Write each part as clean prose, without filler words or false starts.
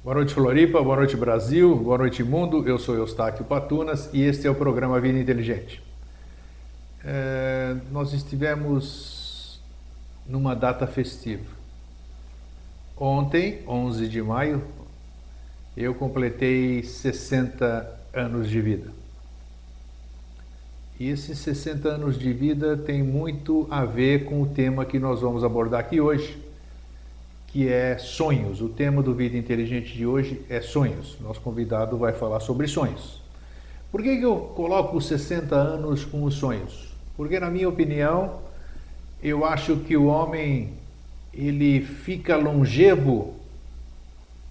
Boa noite, Floripa, boa noite, Brasil, boa noite, mundo. Eu sou Eustáquio Patunas e este é o programa Vida Inteligente. Nós estivemos numa data festiva. Ontem, 11 de maio, eu completei 60 anos de vida. E esses 60 anos de vida tem muito a ver com o tema que nós vamos abordar aqui hoje, que é sonhos. O tema do Vida Inteligente de hoje é sonhos. Nosso convidado vai falar sobre sonhos. Por que eu coloco os 60 anos com os sonhos? Porque, na minha opinião, eu acho que o homem ele fica longevo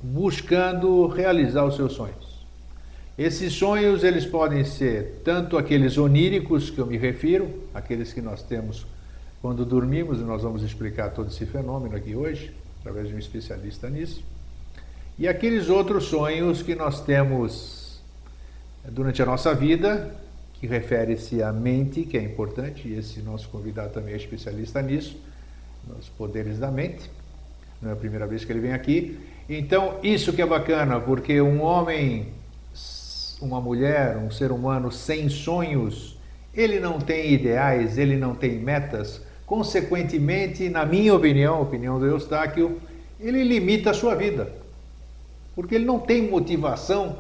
buscando realizar os seus sonhos. Esses sonhos eles podem ser tanto aqueles oníricos que eu me refiro, aqueles que nós temos quando dormimos, e nós vamos explicar todo esse fenômeno aqui hoje, através de um especialista nisso, e aqueles outros sonhos que nós temos durante a nossa vida, que refere-se à mente, que é importante, e esse nosso convidado também é especialista nisso, nos poderes da mente, não é a primeira vez que ele vem aqui. Então, isso que é bacana, porque um homem, uma mulher, um ser humano sem sonhos, ele não tem ideais, ele não tem metas, consequentemente, na minha opinião, a opinião do Eustáquio, ele limita a sua vida, porque ele não tem motivação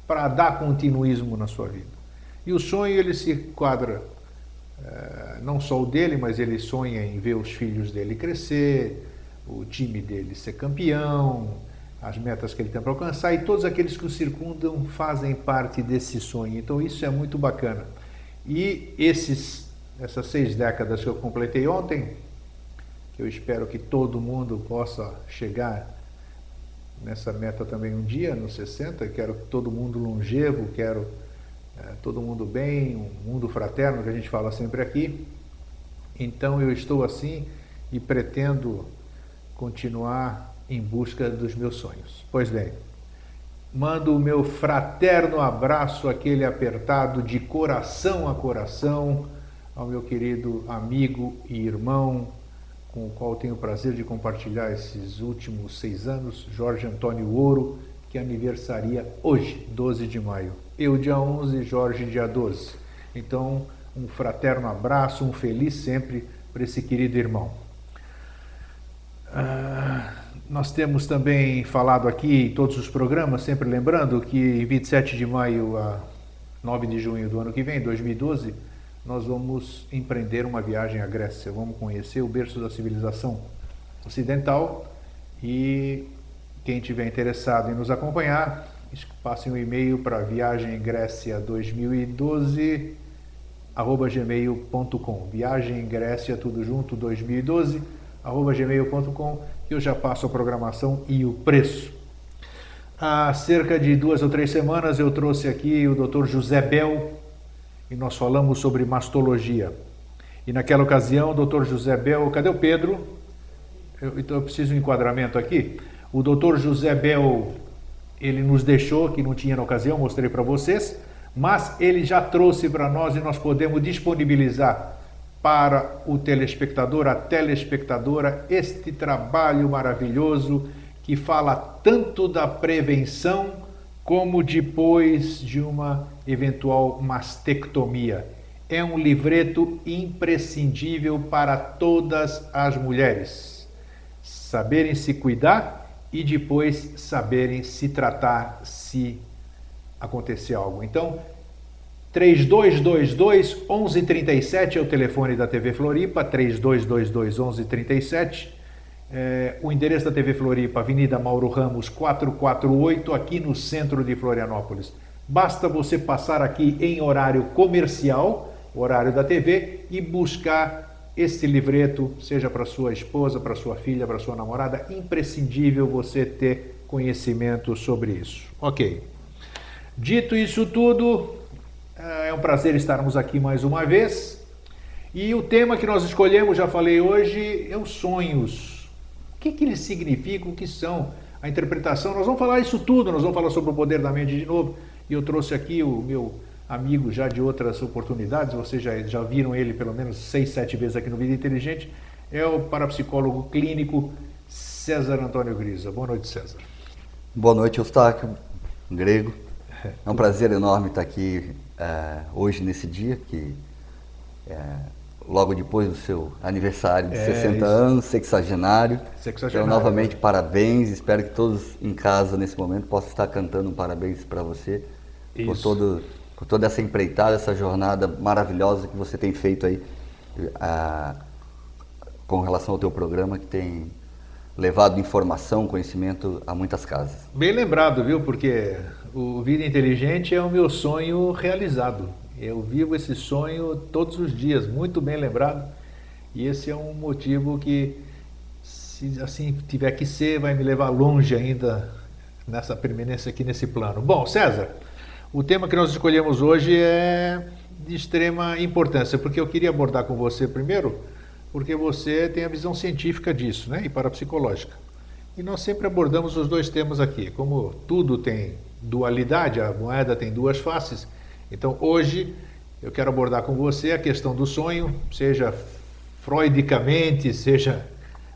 para dar continuismo na sua vida. E o sonho, ele se enquadra, não só o dele, mas ele sonha em ver os filhos dele crescer, o time dele ser campeão, as metas que ele tem para alcançar, e todos aqueles que o circundam fazem parte desse sonho. Então isso é muito bacana. E essas 6 décadas que eu completei ontem, que eu espero que todo mundo possa chegar nessa meta também um dia, nos 60, quero todo mundo longevo, quero todo mundo bem, um mundo fraterno que a gente fala sempre aqui. Então eu estou assim e pretendo continuar em busca dos meus sonhos. Pois bem, mando o meu fraterno abraço, aquele apertado de coração a coração, ao meu querido amigo e irmão, com o qual tenho o prazer de compartilhar esses últimos 6 anos, Jorge Antônio Ouro, que aniversaria hoje, 12 de maio. Eu dia 11, Jorge dia 12. Então, um fraterno abraço, um feliz sempre para esse querido irmão. Nós temos também falado aqui em todos os programas, sempre lembrando que em 27 de maio a 9 de junho do ano que vem, 2012, nós vamos empreender uma viagem à Grécia. Vamos conhecer o berço da civilização ocidental e quem tiver interessado em nos acompanhar, passe um e-mail para viagemgrécia2012@gmail.com. Viagemgrécia tudo junto 2012@gmail.com, que eu já passo a programação e o preço. Há cerca de 2 ou 3 semanas eu trouxe aqui o Dr. José Bel e nós falamos sobre mastologia. E naquela ocasião, o Dr. José Bel, cadê o Pedro? Então eu preciso de um enquadramento aqui. O Dr. José Bel, ele nos deixou, que não tinha na ocasião, mostrei para vocês, mas ele já trouxe para nós e nós podemos disponibilizar para o telespectador, a telespectadora, este trabalho maravilhoso que fala tanto da prevenção como depois de uma eventual mastectomia. É um livreto imprescindível para todas as mulheres saberem se cuidar e depois saberem se tratar se acontecer algo. Então, 3222-1137 é o telefone da TV Floripa, 3222-1137. O endereço da TV Floripa, Avenida Mauro Ramos, 448, aqui no centro de Florianópolis. Basta você passar aqui em horário comercial, horário da TV, e buscar este livreto, seja para sua esposa, para sua filha, para sua namorada. Imprescindível você ter conhecimento sobre isso. Ok. Dito isso tudo, é um prazer estarmos aqui mais uma vez. E o tema que nós escolhemos, já falei hoje, é os sonhos. O que eles significam, o que são, a interpretação. Nós vamos falar isso tudo, nós vamos falar sobre o poder da mente de novo. E eu trouxe aqui o meu amigo já de outras oportunidades, vocês já viram ele pelo menos 6, 7 vezes aqui no Vida Inteligente, é o parapsicólogo clínico César Antônio Grisa. Boa noite, César. Boa noite, Eustáquio, Grego. É um prazer enorme estar aqui hoje, nesse dia, que logo depois do seu aniversário de 60 anos, sexagenário. Então, novamente, parabéns. Espero que todos em casa, nesse momento, possam estar cantando um parabéns para você por toda essa empreitada, essa jornada maravilhosa que você tem feito aí com relação ao teu programa, que tem levado informação, conhecimento a muitas casas. Bem lembrado, viu? Porque o Vida Inteligente é o meu sonho realizado. Eu vivo esse sonho todos os dias, muito bem lembrado. E esse é um motivo que, se assim tiver que ser, vai me levar longe ainda nessa permanência aqui nesse plano. Bom, César, o tema que nós escolhemos hoje é de extrema importância, porque eu queria abordar com você primeiro, porque você tem a visão científica disso, né? E parapsicológica. E nós sempre abordamos os dois temas aqui. Como tudo tem dualidade, a moeda tem duas faces, então hoje eu quero abordar com você a questão do sonho, seja freudicamente, seja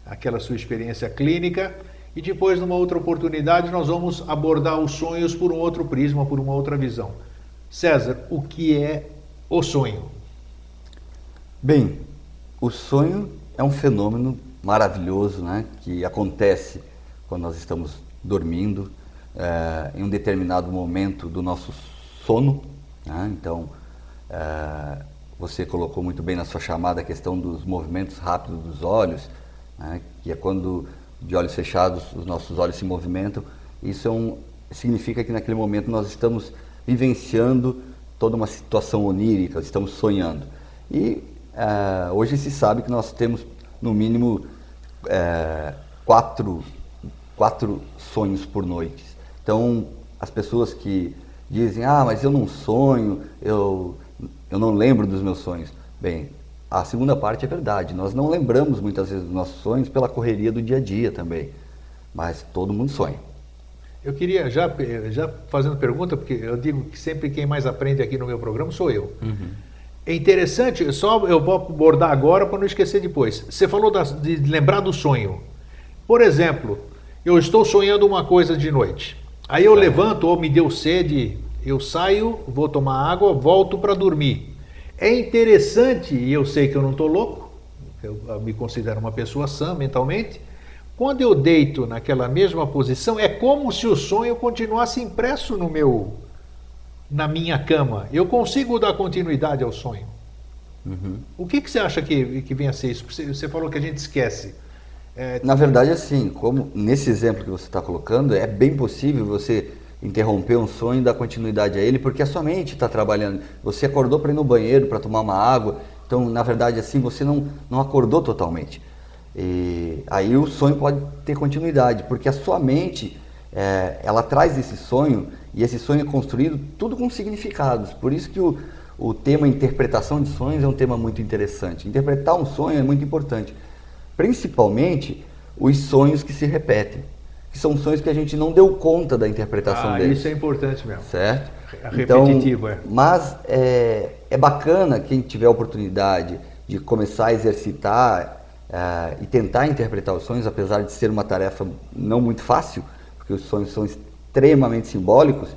aquela sua experiência clínica, e depois, numa outra oportunidade, nós vamos abordar os sonhos por um outro prisma, por uma outra visão. César, o que é o sonho? Bem, o sonho é um fenômeno maravilhoso, né, que acontece quando nós estamos dormindo, em um determinado momento do nosso sono, né? Então, você colocou muito bem na sua chamada a questão dos movimentos rápidos dos olhos, né, que é quando, de olhos fechados, os nossos olhos se movimentam. Isso significa que naquele momento nós estamos vivenciando toda uma situação onírica, estamos sonhando. E hoje se sabe que nós temos no mínimo quatro sonhos por noite. Então, as pessoas que dizem, mas eu não sonho, eu não lembro dos meus sonhos. Bem, a segunda parte é verdade, nós não lembramos muitas vezes dos nossos sonhos pela correria do dia a dia também, mas todo mundo sonha. Eu queria, já fazendo pergunta, porque eu digo que sempre quem mais aprende aqui no meu programa sou eu. Uhum. É interessante, só eu vou abordar agora para não esquecer depois. Você falou de lembrar do sonho. Por exemplo, eu estou sonhando uma coisa de noite. Aí eu levanto, ou me deu sede, eu saio, vou tomar água, volto para dormir. É interessante, e eu sei que eu não estou louco, eu me considero uma pessoa sã mentalmente. Quando eu deito naquela mesma posição, é como se o sonho continuasse impresso na minha cama. Eu consigo dar continuidade ao sonho. Uhum. O que você acha que vem a ser isso? Você falou que a gente esquece. Na verdade, assim, como nesse exemplo que você está colocando, é bem possível você interromper um sonho e dar continuidade a ele, porque a sua mente está trabalhando. Você acordou para ir no banheiro, para tomar uma água, então, na verdade, assim, você não acordou totalmente. E aí o sonho pode ter continuidade, porque a sua mente, ela traz esse sonho, e esse sonho é construído tudo com significados. Por isso que o tema interpretação de sonhos é um tema muito interessante. Interpretar um sonho é muito importante. Principalmente os sonhos que se repetem, que são sonhos que a gente não deu conta da interpretação deles. Isso é importante mesmo. Certo? Repetitivo, então, Mas é bacana quem tiver a oportunidade de começar a exercitar e tentar interpretar os sonhos, apesar de ser uma tarefa não muito fácil, porque os sonhos são extremamente simbólicos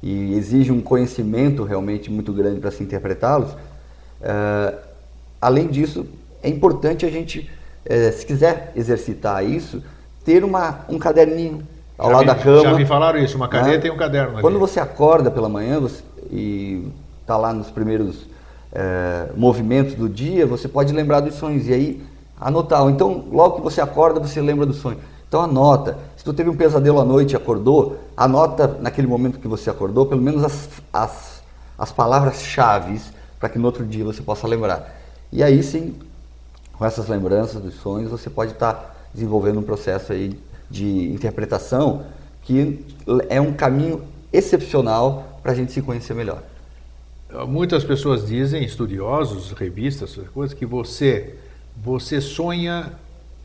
e exigem um conhecimento realmente muito grande para se interpretá-los. Além disso, é importante a gente, se quiser exercitar isso, ter um caderninho ao lado da cama. Já me falaram isso, uma caneta e um caderno ali. Quando você acorda pela manhã e está lá nos primeiros movimentos do dia, você pode lembrar dos sonhos e aí anotar. Então, logo que você acorda, você lembra do sonho. Então anota. Se tu teve um pesadelo à noite e acordou, anota naquele momento que você acordou, pelo menos as palavras-chave para que no outro dia você possa lembrar. E aí sim, com essas lembranças dos sonhos, você pode estar desenvolvendo um processo aí de interpretação que é um caminho excepcional para a gente se conhecer melhor. Muitas pessoas dizem, estudiosos, revistas, coisas, que você sonha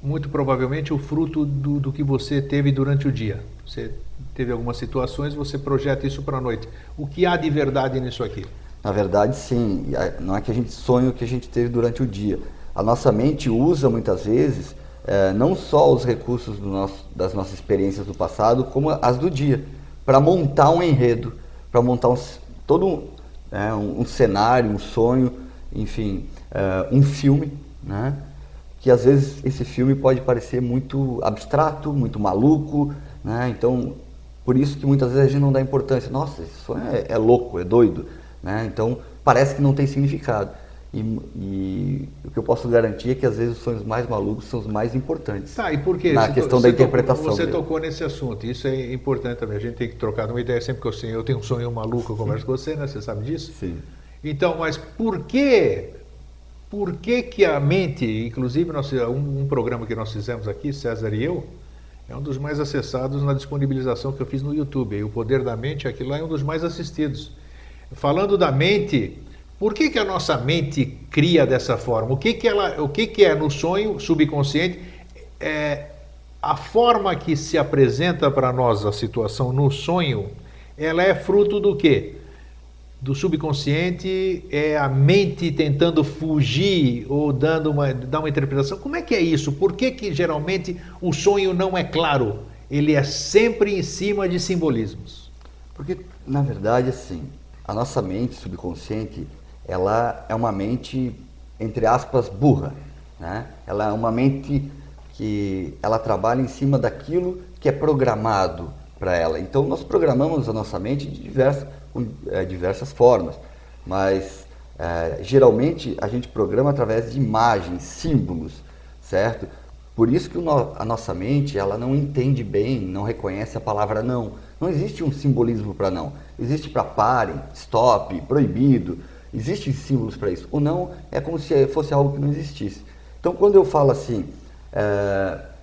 muito provavelmente o fruto do que você teve durante o dia. Você teve algumas situações, você projeta isso para a noite. O que há de verdade nisso aqui? Na verdade, sim. Não é que a gente sonha o que a gente teve durante o dia. A nossa mente usa muitas vezes não só os recursos das nossas experiências do passado, como as do dia, para montar um enredo, para montar todo um cenário, um sonho, enfim, um filme, né? Que às vezes esse filme pode parecer muito abstrato, muito maluco, né? Então, por isso que muitas vezes a gente não dá importância. Nossa, esse sonho é louco, é doido, né? Então, parece que não tem significado. E o que eu posso garantir é que às vezes os sonhos mais malucos são os mais importantes. Tá, e por quê? Na questão da interpretação. Você tocou nesse assunto, isso é importante também. A gente tem que trocar uma ideia sempre que eu tenho um sonho maluco, eu converso com você, né? Você sabe disso? Sim. Então, mas por quê? Por que a mente, inclusive um programa que nós fizemos aqui, César e eu, é um dos mais acessados na disponibilização que eu fiz no YouTube. E o Poder da Mente, aquilo lá é um dos mais assistidos. Falando da mente, por que a nossa mente cria dessa forma? O que é no sonho subconsciente? A forma que se apresenta para nós a situação no sonho, ela é fruto do quê? Do subconsciente, é a mente tentando fugir ou dar uma interpretação. Como é que é isso? Por que geralmente o sonho não é claro? Ele é sempre em cima de simbolismos. Porque, na verdade, assim, a nossa mente subconsciente, ela é uma mente, entre aspas, burra, né? Ela é uma mente que ela trabalha em cima daquilo que é programado para ela. Então, nós programamos a nossa mente de diversas formas, mas geralmente a gente programa através de imagens, símbolos, certo? Por isso que a nossa mente, ela não entende bem, não reconhece a palavra não. Não existe um simbolismo para não. Existe para pare, stop, proibido. Existem símbolos para isso. O não é como se fosse algo que não existisse. Então, quando eu falo assim,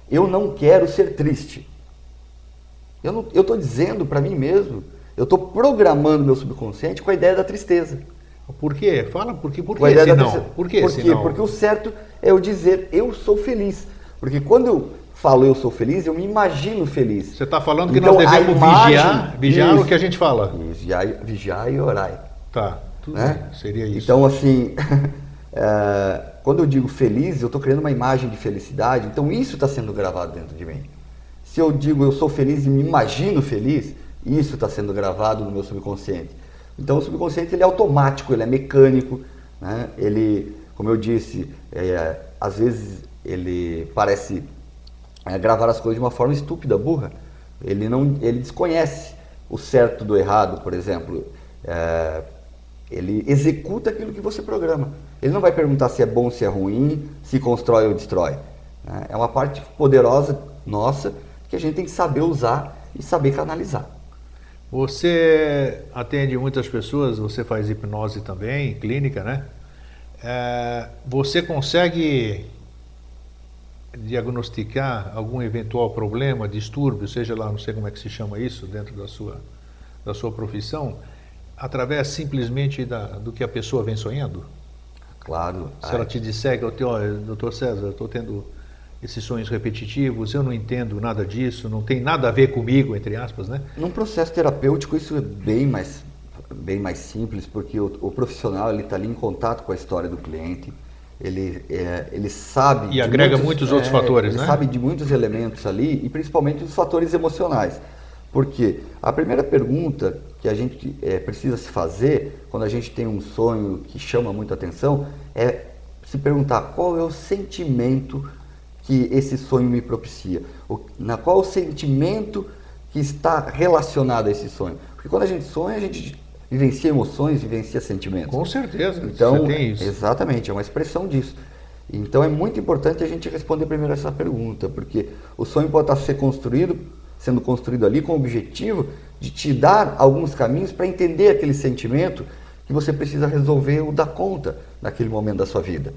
eu não quero ser triste, eu estou dizendo para mim mesmo, eu estou programando meu subconsciente com a ideia da tristeza. Por quê? Fala, por quê senão? Por quê? Porque o certo é eu dizer eu sou feliz. Porque quando eu falo eu sou feliz, eu me imagino feliz. Você está falando que então, nós devemos vigiar o que a gente fala. Vigiar e orar. Tá, tudo bem, seria isso. Então, assim, quando eu digo feliz, eu estou criando uma imagem de felicidade, então isso está sendo gravado dentro de mim. Se eu digo eu sou feliz e me imagino feliz, isso está sendo gravado no meu subconsciente. Então o subconsciente ele é automático, ele é mecânico, né? Ele, como eu disse, às vezes ele parece gravar as coisas de uma forma estúpida, burra. Ele desconhece o certo do errado, por exemplo. Ele executa aquilo que você programa. Ele não vai perguntar se é bom, se é ruim, se constrói ou destrói. É uma parte poderosa nossa que a gente tem que saber usar e saber canalizar. Você atende muitas pessoas, você faz hipnose também, clínica, né? Você consegue diagnosticar algum eventual problema, distúrbio, seja lá, não sei como é que se chama isso, dentro da sua profissão, através simplesmente do que a pessoa vem sonhando? Claro. Se ela te disser que, olha, doutor César, eu estou tendo esses sonhos repetitivos, eu não entendo nada disso, não tem nada a ver comigo, entre aspas, né? Num processo terapêutico isso é bem mais simples, porque o profissional ele está ali em contato com a história do cliente, ele sabe... E agrega muitos outros fatores, né? Ele sabe de muitos elementos ali, e principalmente dos fatores emocionais. Porque a primeira pergunta que a gente precisa se fazer, quando a gente tem um sonho que chama muita atenção, é se perguntar qual é o sentimento que esse sonho me propicia. Qual é o sentimento que está relacionado a esse sonho? Porque quando a gente sonha, a gente vivencia emoções, vivencia sentimentos. Com certeza, então, você tem isso. Exatamente, é uma expressão disso. Então é muito importante a gente responder primeiro essa pergunta, porque o sonho pode estar sendo construído ali com o objetivo de te dar alguns caminhos para entender aquele sentimento que você precisa resolver ou dar conta naquele momento da sua vida.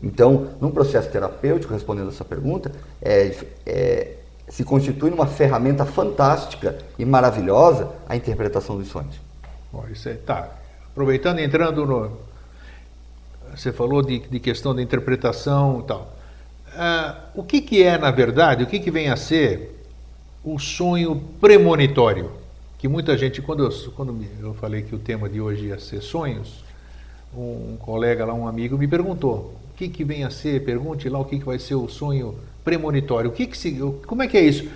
Então, num processo terapêutico, respondendo essa pergunta, se constitui uma ferramenta fantástica e maravilhosa a interpretação dos sonhos. Bom, tá. Aproveitando, entrando você falou de questão da interpretação e tal. O que é, na verdade, o que vem a ser o sonho premonitório? Que muita gente, quando eu falei que o tema de hoje ia ser sonhos, um colega lá, um amigo, me perguntou, o que vem a ser, pergunte lá o que vai ser o sonho premonitório, como é que é isso?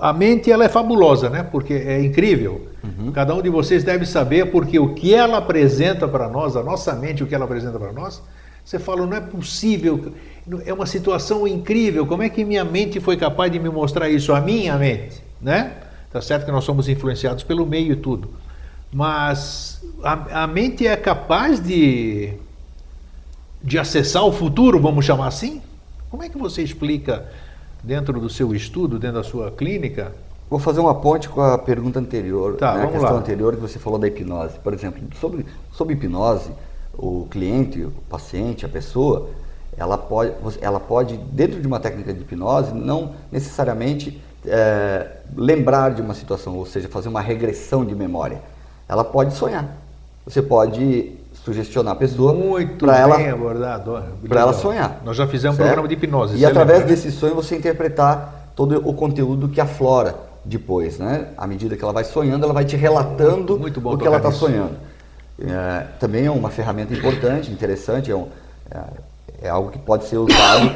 A mente, ela é fabulosa, né? Porque é incrível. Cada um de vocês deve saber, porque o que ela apresenta para nós, a nossa mente, o que ela apresenta para nós, você fala, não é possível, é uma situação incrível, como é que minha mente foi capaz de me mostrar isso? A minha mente, né? Tá certo que nós somos influenciados pelo meio e tudo, mas a mente é capaz de acessar o futuro, vamos chamar assim? Como é que você explica dentro do seu estudo, dentro da sua clínica? Vou fazer uma ponte com a pergunta anterior, Tá, né? A vamos questão lá. anterior que você falou da hipnose. Por exemplo, sobre hipnose, o cliente, o paciente, a pessoa, ela pode, dentro de uma técnica de hipnose, não necessariamente lembrar de uma situação, ou seja, fazer uma regressão de memória. Ela pode sonhar. Você pode sugestionar a pessoa para bem abordado, para ela sonhar. Nós já fizemos um certo? programa de hipnose. E através lembra, né? desse sonho você interpretar todo o conteúdo que aflora depois, né? À medida que ela vai sonhando, ela vai te relatando Muito bom o que ela está nisso. sonhando. Também é uma ferramenta importante, interessante, é algo que pode ser usado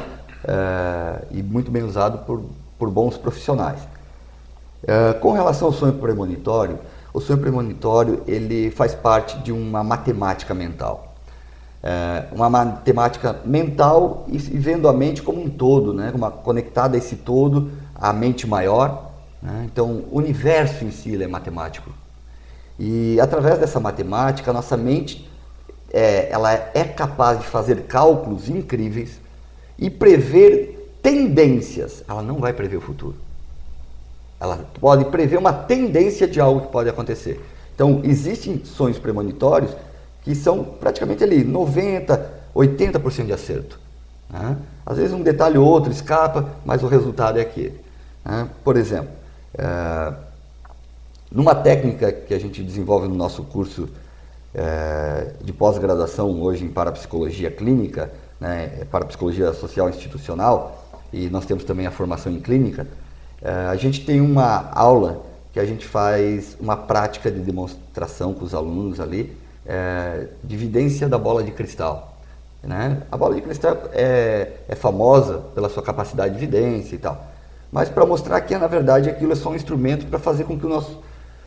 e muito bem usado por bons profissionais. Com relação ao sonho premonitório, o sonho premonitório ele faz parte de uma matemática mental. Uma matemática mental e vendo a mente como um todo, né? Conectada a esse todo, a mente maior. Né? Então, o universo em si ele é matemático. E através dessa matemática, a nossa mente ela é capaz de fazer cálculos incríveis e prever tendências. Ela não vai prever o futuro. Ela pode prever uma tendência de algo que pode acontecer. Então, existem sonhos premonitórios que são praticamente ali 90%, 80% de acerto. Né? Às vezes um detalhe ou outro escapa, mas o resultado é aquele. Né? Por exemplo, numa técnica que a gente desenvolve no nosso curso de pós-graduação hoje em parapsicologia clínica, né, parapsicologia social institucional, e nós temos também a formação em clínica, a gente tem uma aula que a gente faz uma prática de demonstração com os alunos ali, de evidência da bola de cristal. Né? A bola de cristal é famosa pela sua capacidade de evidência e tal, mas para mostrar que na verdade aquilo é só um instrumento para fazer com que o nosso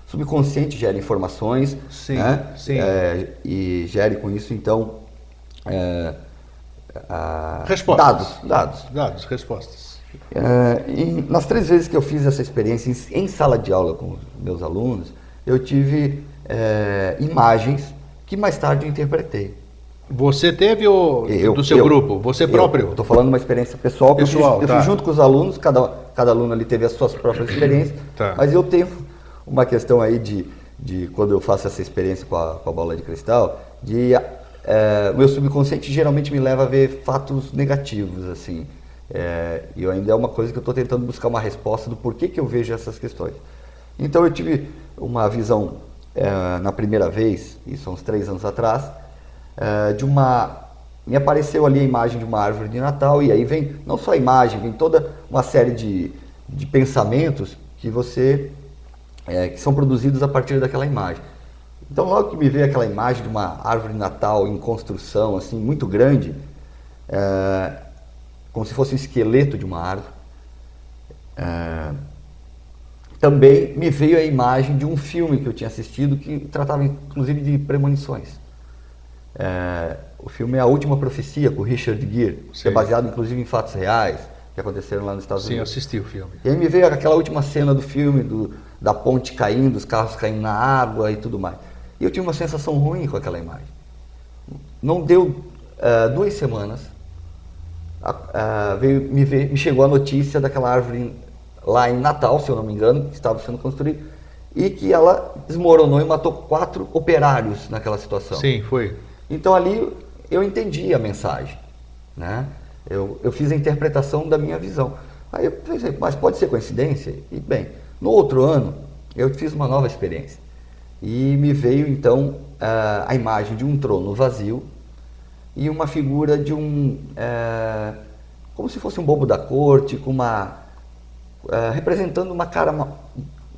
subconsciente gere informações, Sim, né? sim. E gere com isso então Respostas. dados. Respostas. Nas 3 vezes que eu fiz essa experiência em sala de aula com os meus alunos, eu tive imagens que mais tarde eu interpretei. Você teve do seu grupo? Você próprio? Estou falando de uma experiência pessoal que eu fiz junto com os alunos, cada aluno ali teve as suas próprias experiências, mas eu tenho uma questão aí de quando eu faço essa experiência com a bola de cristal, o meu subconsciente geralmente me leva a ver fatos negativos, assim. E ainda é uma coisa que eu estou tentando buscar uma resposta do porquê que eu vejo essas questões. Então eu tive uma visão na primeira vez, isso há uns 3 anos atrás, me apareceu ali a imagem de uma árvore de Natal, e aí vem não só a imagem, vem toda uma série de pensamentos que que são produzidos a partir daquela imagem. Então logo que me veio aquela imagem de uma árvore de Natal em construção, assim, muito grande, como se fosse um esqueleto de uma árvore, também me veio a imagem de um filme que eu tinha assistido que tratava inclusive de premonições. O filme é A Última Profecia, com Richard Gere, que é baseado inclusive em fatos reais que aconteceram lá nos Estados Unidos. Sim, assisti o filme. E aí me veio aquela última cena do filme, da ponte caindo, os carros caindo na água e tudo mais. E eu tive uma sensação ruim com aquela imagem. Não deu 2 semanas, me chegou a notícia daquela árvore lá em Natal, se eu não me engano, que estava sendo construída, e que ela desmoronou e matou 4 operários naquela situação. Sim, foi. Então ali eu entendi a mensagem, né? Eu fiz a interpretação da minha visão. Aí eu pensei, mas pode ser coincidência? E bem, no outro ano eu fiz uma nova experiência e me veio então a imagem de um trono vazio e uma figura de como se fosse um bobo da corte, com representando uma cara,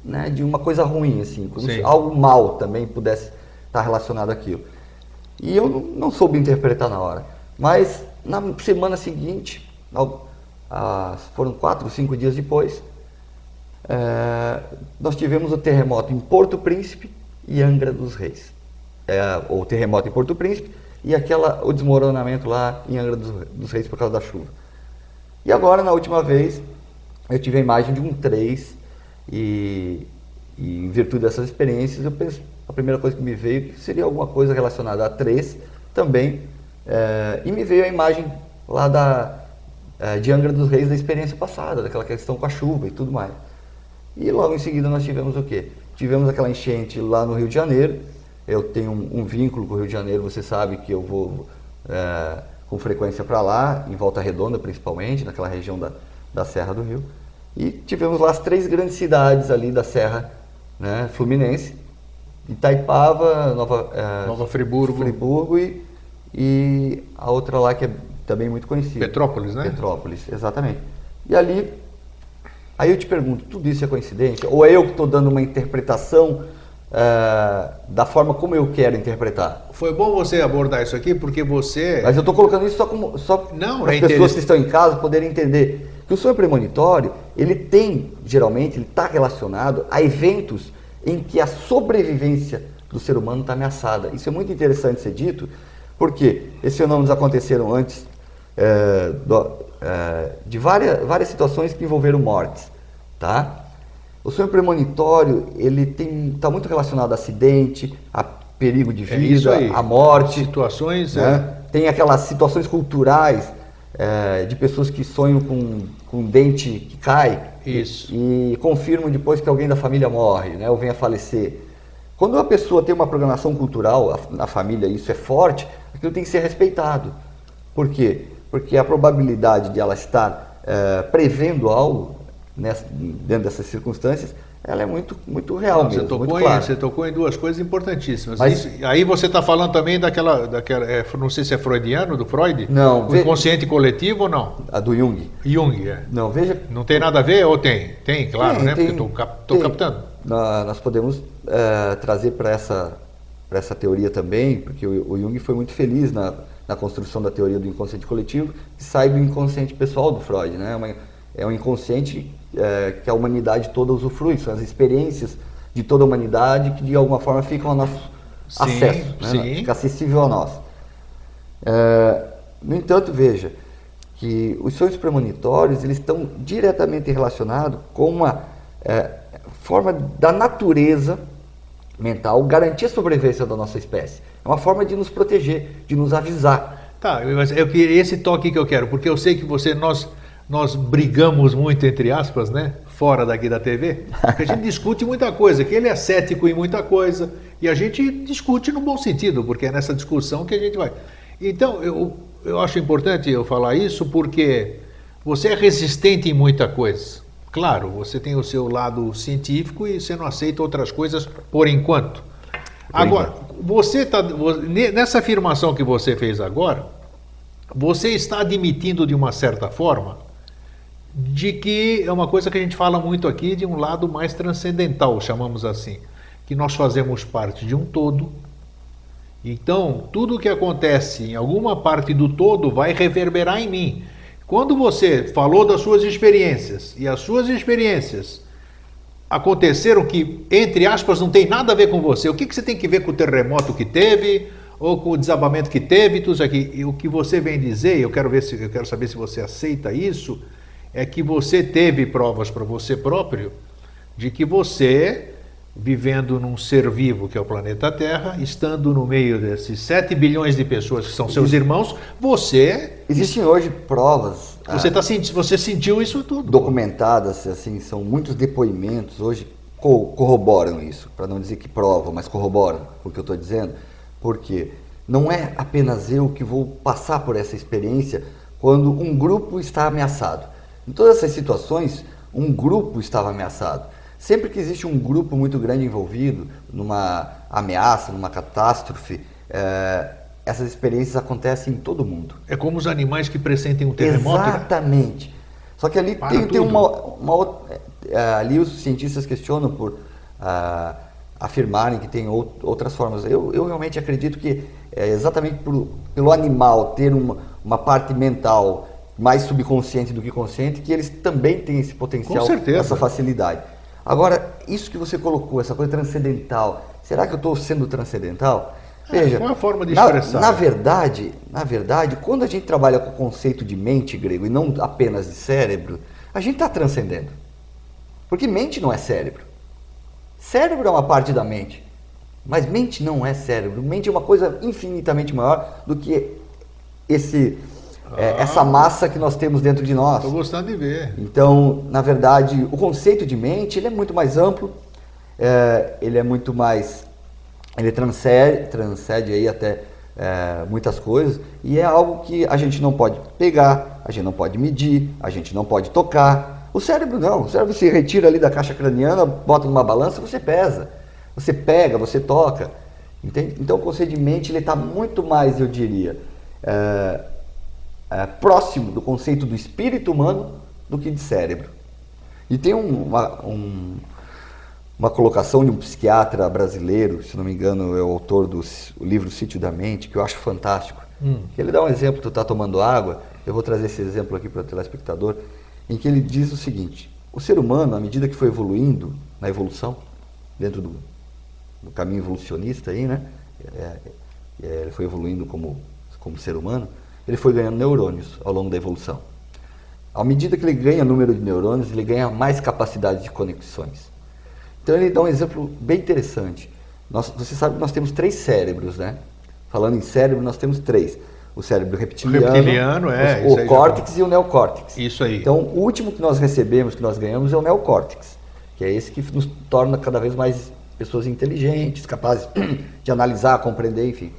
né, de uma coisa ruim, assim, como se algo mal também pudesse estar relacionado àquilo. E eu não soube interpretar na hora, mas na semana seguinte, foram 4 ou 5 dias depois, nós tivemos o terremoto em Porto Príncipe e Angra dos Reis. O terremoto em Porto Príncipe e o desmoronamento lá em Angra dos Reis por causa da chuva. E agora, na última vez, eu tive a imagem de um 3 e em virtude dessas experiências, eu penso, a primeira coisa que me veio que seria alguma coisa relacionada a 3 também, e me veio a imagem lá de Angra dos Reis da experiência passada, daquela questão com a chuva e tudo mais. E logo em seguida nós tivemos o quê? Tivemos aquela enchente lá no Rio de Janeiro. Eu tenho um vínculo com o Rio de Janeiro, você sabe que eu vou com frequência para lá, em Volta Redonda principalmente, naquela região da Serra do Rio. E tivemos lá as 3 grandes cidades ali da Serra, né, Fluminense, Itaipava, Nova Friburgo e a outra lá que é também muito conhecida. Petrópolis, né? Petrópolis, exatamente. E ali, aí eu te pergunto, tudo isso é coincidência? Ou é eu que estou dando uma interpretação da forma como eu quero interpretar? Foi bom você abordar isso aqui, porque você... Mas eu estou colocando isso só para as pessoas que estão em casa poderem entender que o sonho premonitório, geralmente, ele está relacionado a eventos em que a sobrevivência do ser humano está ameaçada. Isso é muito interessante ser dito, porque esses fenômenos aconteceram antes de várias situações que envolveram mortes, tá? O sonho premonitório, ele está muito relacionado a acidente, a perigo de vida, a morte. Situações, né? Tem aquelas situações culturais de pessoas que sonham com um dente que cai. Isso. E confirmam depois que alguém da família morre, né, ou vem a falecer. Quando uma pessoa tem uma programação cultural, na família isso é forte, aquilo tem que ser respeitado. Por quê? Porque a probabilidade de ela estar prevendo algo dentro dessas circunstâncias, ela é muito, muito real mesmo, você tocou em 2 coisas importantíssimas. Mas, aí você está falando também daquela não sei se é freudiano, do Freud? Não. O inconsciente coletivo ou não? A do Jung. Jung, Não, veja... Não tem nada a ver ou tem? Tem, claro, né? Porque eu estou captando. Nós podemos trazer para essa teoria também, porque o Jung foi muito feliz na construção da teoria do inconsciente coletivo, que sai do inconsciente pessoal do Freud, né? É um inconsciente que a humanidade toda usufrui, são as experiências de toda a humanidade que de alguma forma ficam ao nosso acesso, né? Fica acessível a nós. No entanto, veja que os sonhos premonitórios eles estão diretamente relacionados com uma forma da natureza mental garantir a sobrevivência da nossa espécie. É uma forma de nos proteger, de nos avisar. Tá, mas esse toque que eu quero, porque eu sei que nós brigamos muito, entre aspas, né? Fora daqui da TV, porque a gente discute muita coisa, que ele é cético em muita coisa, e a gente discute no bom sentido, porque é nessa discussão que a gente vai. Então, eu acho importante eu falar isso, porque você é resistente em muita coisa. Claro, você tem o seu lado científico e você não aceita outras coisas por enquanto. Agora, nessa afirmação que você fez agora, você está admitindo de uma certa forma de que é uma coisa que a gente fala muito aqui de um lado mais transcendental, chamamos assim, que nós fazemos parte de um todo. Então, tudo o que acontece em alguma parte do todo vai reverberar em mim. Quando você falou das suas experiências, e as suas experiências aconteceram que, entre aspas, não tem nada a ver com você, o que você tem que ver com o terremoto que teve, ou com o desabamento que teve, tudo isso aqui. E o que você vem dizer, eu quero saber se você aceita isso, é que você teve provas para você próprio de que você, vivendo num ser vivo que é o planeta Terra, estando no meio desses 7 bilhões de pessoas que são seus irmãos, você... Existem hoje provas... Você sentiu isso tudo? Documentadas, assim, são muitos depoimentos hoje corroboram isso, para não dizer que provam, mas corroboram o que eu estou dizendo, porque não é apenas eu que vou passar por essa experiência quando um grupo está ameaçado. Em todas essas situações, um grupo estava ameaçado. Sempre que existe um grupo muito grande envolvido numa ameaça, numa catástrofe, essas experiências acontecem em todo mundo. É como os animais que pressentem um terremoto? Exatamente. Né? Só que ali tem uma outra... ali os cientistas questionam por afirmarem que tem outras formas. Eu realmente acredito que exatamente pelo animal ter uma parte mental mais subconsciente do que consciente, que eles também têm esse potencial, Com certeza. essa facilidade. Agora, isso que você colocou, essa coisa transcendental, será que eu estou sendo transcendental? Veja, é uma forma de expressar. Na verdade, quando a gente trabalha com o conceito de mente grego e não apenas de cérebro, a gente está transcendendo. Porque mente não é cérebro. Cérebro é uma parte da mente, mas mente não é cérebro. Mente é uma coisa infinitamente maior do que essa massa que nós temos dentro de nós. Estou gostando de ver. Então, na verdade, o conceito de mente ele é muito mais amplo, ele é muito mais, ele transcende aí até muitas coisas, e é algo que a gente não pode pegar, a gente não pode medir, a gente não pode tocar. O cérebro não, o cérebro se retira ali da caixa craniana, bota numa balança, você pesa, você pega, você toca. Entende? Então o conceito de mente está muito mais, eu diria, próximo do conceito do espírito humano do que de cérebro. E tem uma colocação de um psiquiatra brasileiro, se não me engano é o autor do livro Sítio da Mente, que eu acho fantástico. Que ele dá um exemplo, tu está tomando água, eu vou trazer esse exemplo aqui para o telespectador, em que ele diz o seguinte: o ser humano, à medida que foi evoluindo na evolução, dentro do caminho evolucionista aí, né? Ele foi evoluindo como ser humano, ele foi ganhando neurônios ao longo da evolução. À medida que ele ganha número de neurônios, ele ganha mais capacidade de conexões. Então ele dá um exemplo bem interessante. Você sabe que nós temos 3 cérebros, né? Falando em cérebro, nós temos 3. O cérebro reptiliano, o córtex e o neocórtex. Isso aí. Então o último que nós recebemos, que nós ganhamos, é o neocórtex, que é esse que nos torna cada vez mais pessoas inteligentes, capazes de analisar, compreender, enfim.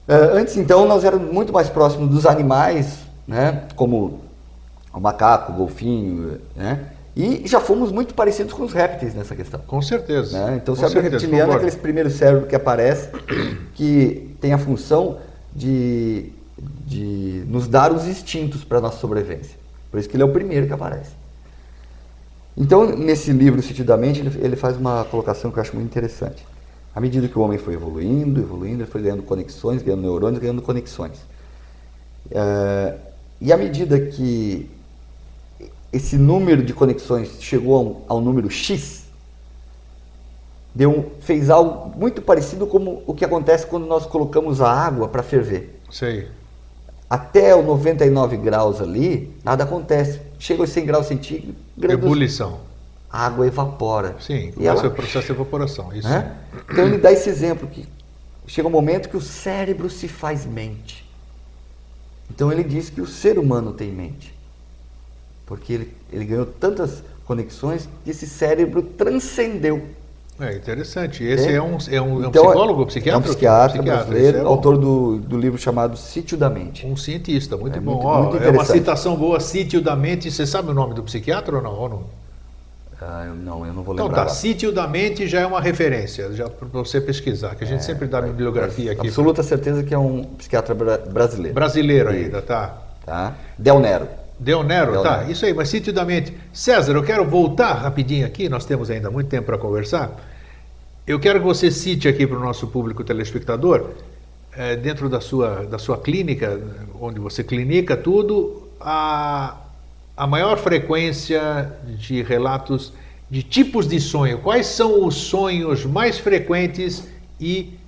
Antes, então, nós éramos muito mais próximos dos animais, né, como o macaco, o golfinho, né, e já fomos muito parecidos com os répteis nessa questão. Com certeza. Né? Então, o cérebro reptiliano é aquele primeiro cérebro que aparece, que tem a função de nos dar os instintos para a nossa sobrevivência. Por isso que ele é o primeiro que aparece. Então, nesse livro, Sítio da Mente, ele faz uma colocação que eu acho muito interessante. À medida que o homem foi evoluindo, ele foi ganhando conexões, ganhando neurônios, ganhando conexões. E à medida que esse número de conexões chegou ao número X, fez algo muito parecido com o que acontece quando nós colocamos a água para ferver. Sei. Até o 99 graus ali, nada acontece. Chega aos 100 graus centígrados... Ebulição. A água evapora. Sim, começa o processo de evaporação. Isso. Então ele dá esse exemplo, que chega um momento que o cérebro se faz mente. Então ele diz que o ser humano tem mente. Porque ele ganhou tantas conexões que esse cérebro transcendeu. É interessante. Esse é um Então, psicólogo, psiquiatra? É um psiquiatra brasileiro, autor do livro chamado Sítio da Mente. Um cientista, muito bom. Muito é uma citação boa, Sítio da Mente. Você sabe o nome do psiquiatra ou não? Eu não vou lembrar. Então tá, Sítio da Mente já é uma referência, já para você pesquisar, que a gente sempre dá a bibliografia aqui. Absoluta certeza que é um psiquiatra brasileiro. Brasileiro ainda, tá? Del Nero, tá, isso aí, mas Sítio da Mente. César, eu quero voltar rapidinho aqui, nós temos ainda muito tempo para conversar. Eu quero que você cite aqui para o nosso público telespectador, dentro da sua clínica, onde você clinica tudo, a maior frequência de relatos de tipos de sonho. Quais são os sonhos mais frequentes e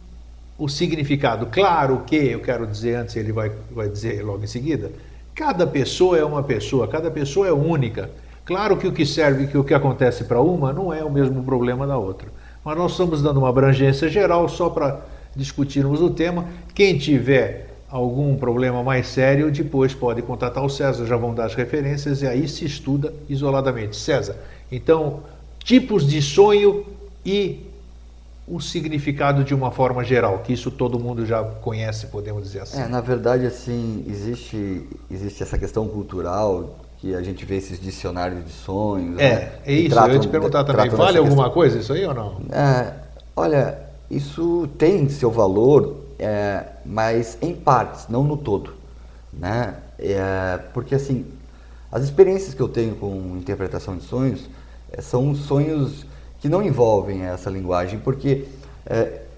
o significado? Claro que, eu quero dizer antes, ele vai dizer logo em seguida, cada pessoa é uma pessoa, cada pessoa é única. Claro que o que serve, que o que acontece para uma não é o mesmo problema da outra. Mas nós estamos dando uma abrangência geral só para discutirmos o tema. Quem tiver algum problema mais sério, depois pode contatar o César, já vão dar as referências e aí se estuda isoladamente. César, então, tipos de sonho e o significado de uma forma geral, que isso todo mundo já conhece, podemos dizer assim. Na verdade, assim, existe essa questão cultural, que a gente vê esses dicionários de sonhos. É isso, eu ia te perguntar também, vale alguma coisa isso aí ou não? Olha, isso tem seu valor, mas em partes, não no todo, né? Porque assim, as experiências que eu tenho com interpretação de sonhos são sonhos que não envolvem essa linguagem, porque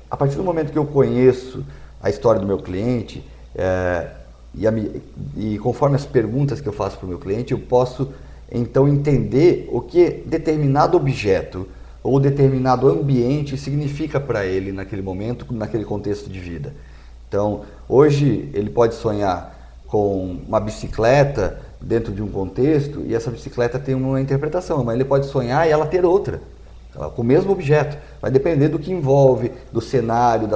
a partir do momento que eu conheço a história do meu cliente, e conforme as perguntas que eu faço para o meu cliente, eu posso então entender o que determinado objeto ou determinado ambiente significa para ele naquele momento, naquele contexto de vida. Então, hoje ele pode sonhar com uma bicicleta dentro de um contexto e essa bicicleta tem uma interpretação, mas ele pode sonhar e ela ter outra, com o mesmo objeto. Vai depender do que envolve, do cenário,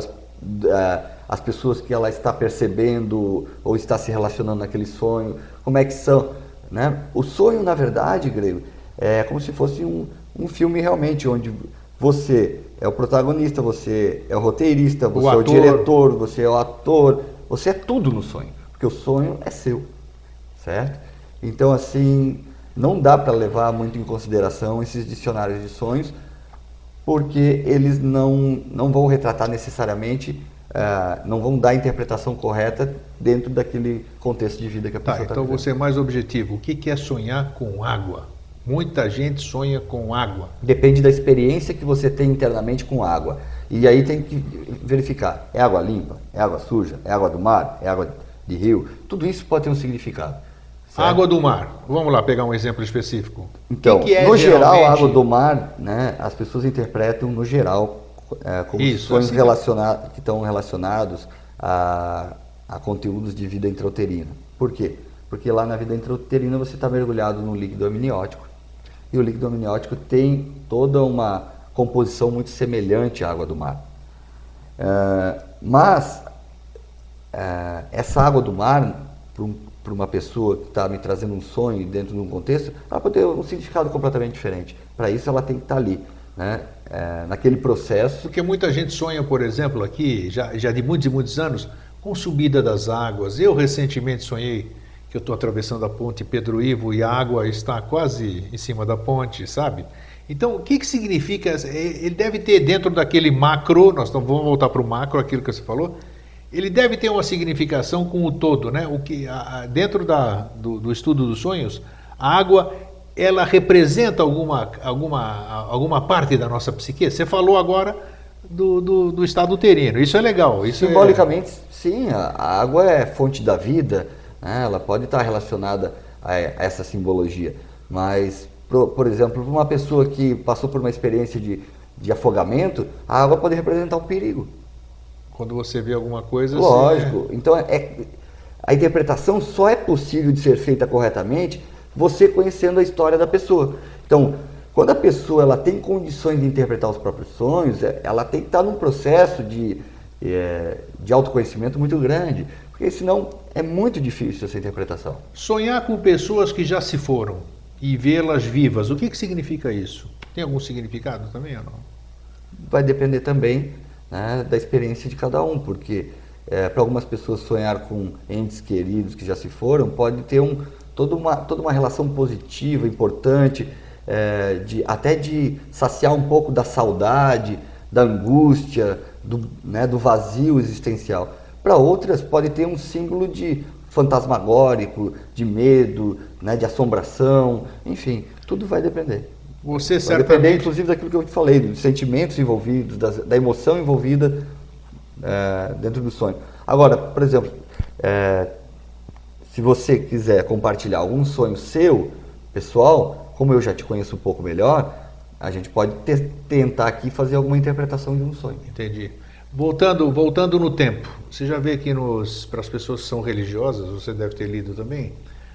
as pessoas que ela está percebendo ou está se relacionando naquele sonho, como é que são, né? O sonho, na verdade, Grego, é como se fosse um filme realmente, onde você é o protagonista, você é o roteirista, você é o diretor, você é o ator, você é tudo no sonho, porque o sonho é seu, certo? Então, assim, não dá para levar muito em consideração esses dicionários de sonhos, porque eles não vão retratar necessariamente, não vão dar a interpretação correta dentro daquele contexto de vida que a pessoa está então vivendo. você é mais objetivo. O que é sonhar com água? Muita gente sonha com água. Depende da experiência que você tem internamente com água. E aí tem que verificar, é água limpa, é água suja, é água do mar, é água de rio. Tudo isso pode ter um significado. Certo? Água do mar. Vamos lá pegar um exemplo específico. Então, que é no geral, a água do mar, né, as pessoas interpretam no geral como sonhos assim, que estão relacionados a conteúdos de vida intrauterina. Por quê? Porque lá na vida intrauterina você está mergulhado no líquido amniótico. E o líquido amniótico tem toda uma composição muito semelhante à água do mar. Mas essa água do mar, para uma pessoa que está me trazendo um sonho dentro de um contexto, ela pode ter um significado completamente diferente. Para isso ela tem que estar ali, né? Naquele processo. Porque muita gente sonha, por exemplo, aqui, já de muitos e muitos anos, com subida das águas. Eu recentemente sonhei que eu estou atravessando a ponte Pedro Ivo e a água está quase em cima da ponte, sabe? Então, o que significa? Ele deve ter dentro daquele macro, vamos voltar para o macro, aquilo que você falou, ele deve ter uma significação com o todo, né? Dentro do estudo dos sonhos, a água, ela representa alguma parte da nossa psique. Você falou agora do estado uterino, isso é legal. Simbolicamente, sim, a água é fonte da vida, né? Ela pode estar relacionada a essa simbologia, mas, por exemplo, para uma pessoa que passou por uma experiência de afogamento, a água pode representar um perigo. Quando você vê alguma coisa... Lógico. Então, a interpretação só é possível de ser feita corretamente você conhecendo a história da pessoa. Então, quando a pessoa ela tem condições de interpretar os próprios sonhos, ela tem que estar num processo de autoconhecimento muito grande, porque senão é muito difícil essa interpretação. Sonhar com pessoas que já se foram e vê-las vivas, o que significa isso? Tem algum significado também ou não? Vai depender também, né, da experiência de cada um, porque para algumas pessoas sonhar com entes queridos que já se foram pode ter toda uma relação positiva, importante, até de saciar um pouco da saudade, da angústia, do vazio existencial. Para outras pode ter um símbolo de fantasmagórico, de medo, né, de assombração, enfim, tudo vai depender. Vai depender, inclusive, daquilo que eu te falei, dos sentimentos envolvidos, da emoção envolvida dentro do sonho. Agora, por exemplo, se você quiser compartilhar algum sonho seu, pessoal, como eu já te conheço um pouco melhor, a gente pode tentar aqui fazer alguma interpretação de um sonho. Entendi. Voltando no tempo, você já vê aqui para as pessoas que são religiosas, você deve ter lido também,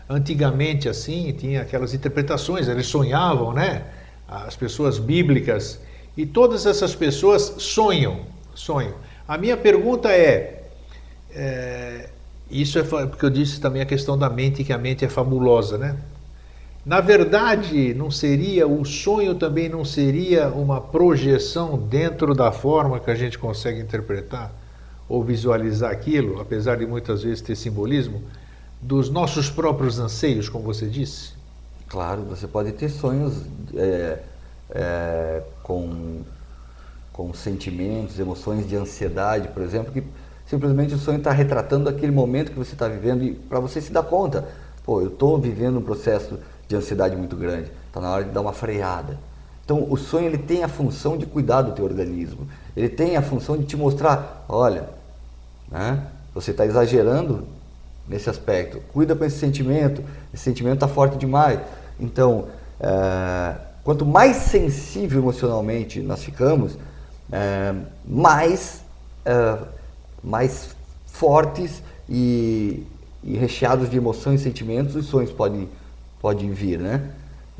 antigamente assim, tinha aquelas interpretações, eles sonhavam, né? As pessoas bíblicas, e todas essas pessoas sonham. A minha pergunta isso é porque eu disse também a questão da mente, que a mente é fabulosa, né? Na verdade, o sonho também não seria uma projeção dentro da forma que a gente consegue interpretar ou visualizar aquilo, apesar de muitas vezes ter simbolismo, dos nossos próprios anseios, como você disse? Claro, você pode ter sonhos com sentimentos, emoções de ansiedade, por exemplo, que simplesmente o sonho está retratando aquele momento que você está vivendo e para você se dar conta, eu estou vivendo um processo de ansiedade muito grande, está na hora de dar uma freada. Então o sonho ele tem a função de cuidar do teu organismo, ele tem a função de te mostrar, olha, né, você está exagerando nesse aspecto. Cuida com esse sentimento está forte demais. Então, quanto mais sensível emocionalmente nós ficamos, mais fortes e recheados de emoções e sentimentos os sonhos podem vir, né?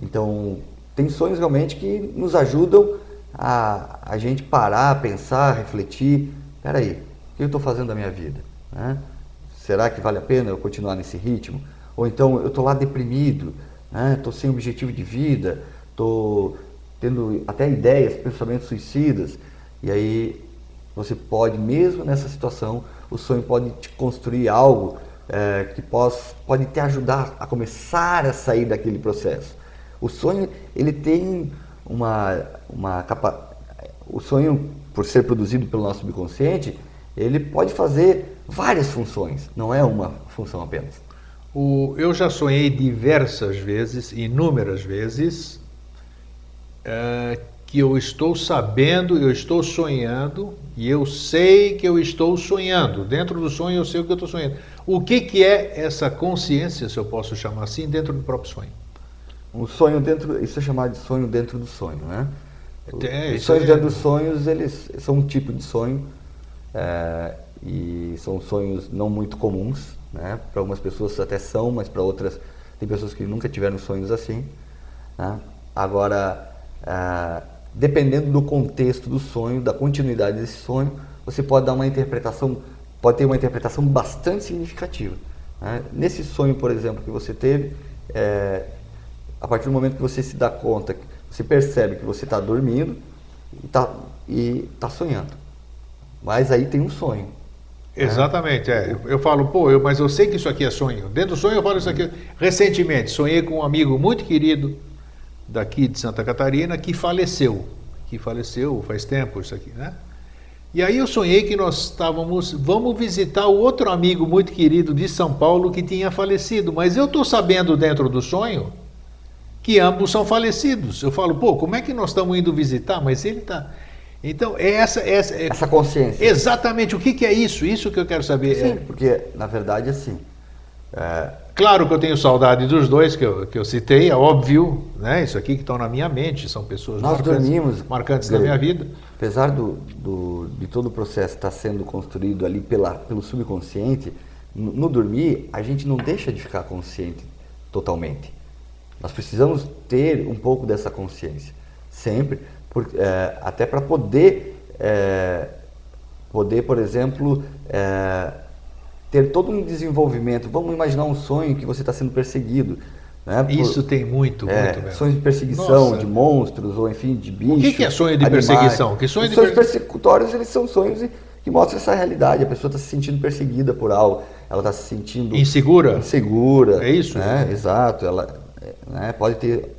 Então, tem sonhos realmente que nos ajudam a gente parar, pensar, refletir. Peraí, o que eu estou fazendo da minha vida? Né? Será que vale a pena eu continuar nesse ritmo? Ou então eu estou lá deprimido, estou sem objetivo de vida, estou tendo até ideias, pensamentos suicidas. E aí você pode, mesmo nessa situação, o sonho pode te construir algo que pode te ajudar a começar a sair daquele processo. O sonho, ele tem o sonho, por ser produzido pelo nosso subconsciente, ele pode fazer várias funções, não é uma função apenas. Eu já sonhei diversas vezes, inúmeras vezes, que eu estou sabendo, eu estou sonhando e eu sei que eu estou sonhando. Dentro do sonho eu sei o que eu estou sonhando. O que é essa consciência, se eu posso chamar assim, dentro do próprio sonho? Um sonho dentro, isso é chamado de sonho dentro do sonho, né? Os Isso sonhos dentro dos sonhos, eles são um tipo de sonho e são sonhos não muito comuns, né? Para algumas pessoas até são, mas para outras tem pessoas que nunca tiveram sonhos assim, né? Agora, dependendo do contexto do sonho, da continuidade desse sonho, você pode dar pode ter uma interpretação bastante significativa, né? Nesse sonho, por exemplo, que você teve, a partir do momento que você se dá conta, você percebe que você está dormindo e está sonhando. Mas aí tem um sonho. Exatamente, eu falo, mas eu sei que isso aqui é sonho. Dentro do sonho eu falo isso aqui. Recentemente, sonhei com um amigo muito querido daqui de Santa Catarina que faleceu faz tempo isso aqui, né? E aí eu sonhei que nós vamos visitar o outro amigo muito querido de São Paulo que tinha falecido, mas eu estou sabendo dentro do sonho que ambos são falecidos. Eu falo, como é que nós estamos indo visitar? Mas ele está... Então, essa consciência. Exatamente, o que é isso? Isso que eu quero saber. Sim, porque, na verdade, assim... Claro que eu tenho saudade dos dois que eu citei, é óbvio, né? Isso aqui que estão na minha mente, são pessoas marcantes da minha vida. Apesar de todo o processo estar sendo construído ali pelo subconsciente, no dormir, a gente não deixa de ficar consciente totalmente. Nós precisamos ter um pouco dessa consciência, sempre, até para poder, por exemplo, ter todo um desenvolvimento. Vamos imaginar um sonho que você está sendo perseguido. Né, isso tem muito mesmo. Sonhos de perseguição, de monstros, ou enfim, de bichos. O que é sonho de perseguição? Os sonhos persecutórios, eles são sonhos que mostram essa realidade. A pessoa está se sentindo perseguida por algo, ela está se sentindo... Insegura? Insegura. É isso? Né? Exato. Ela pode ter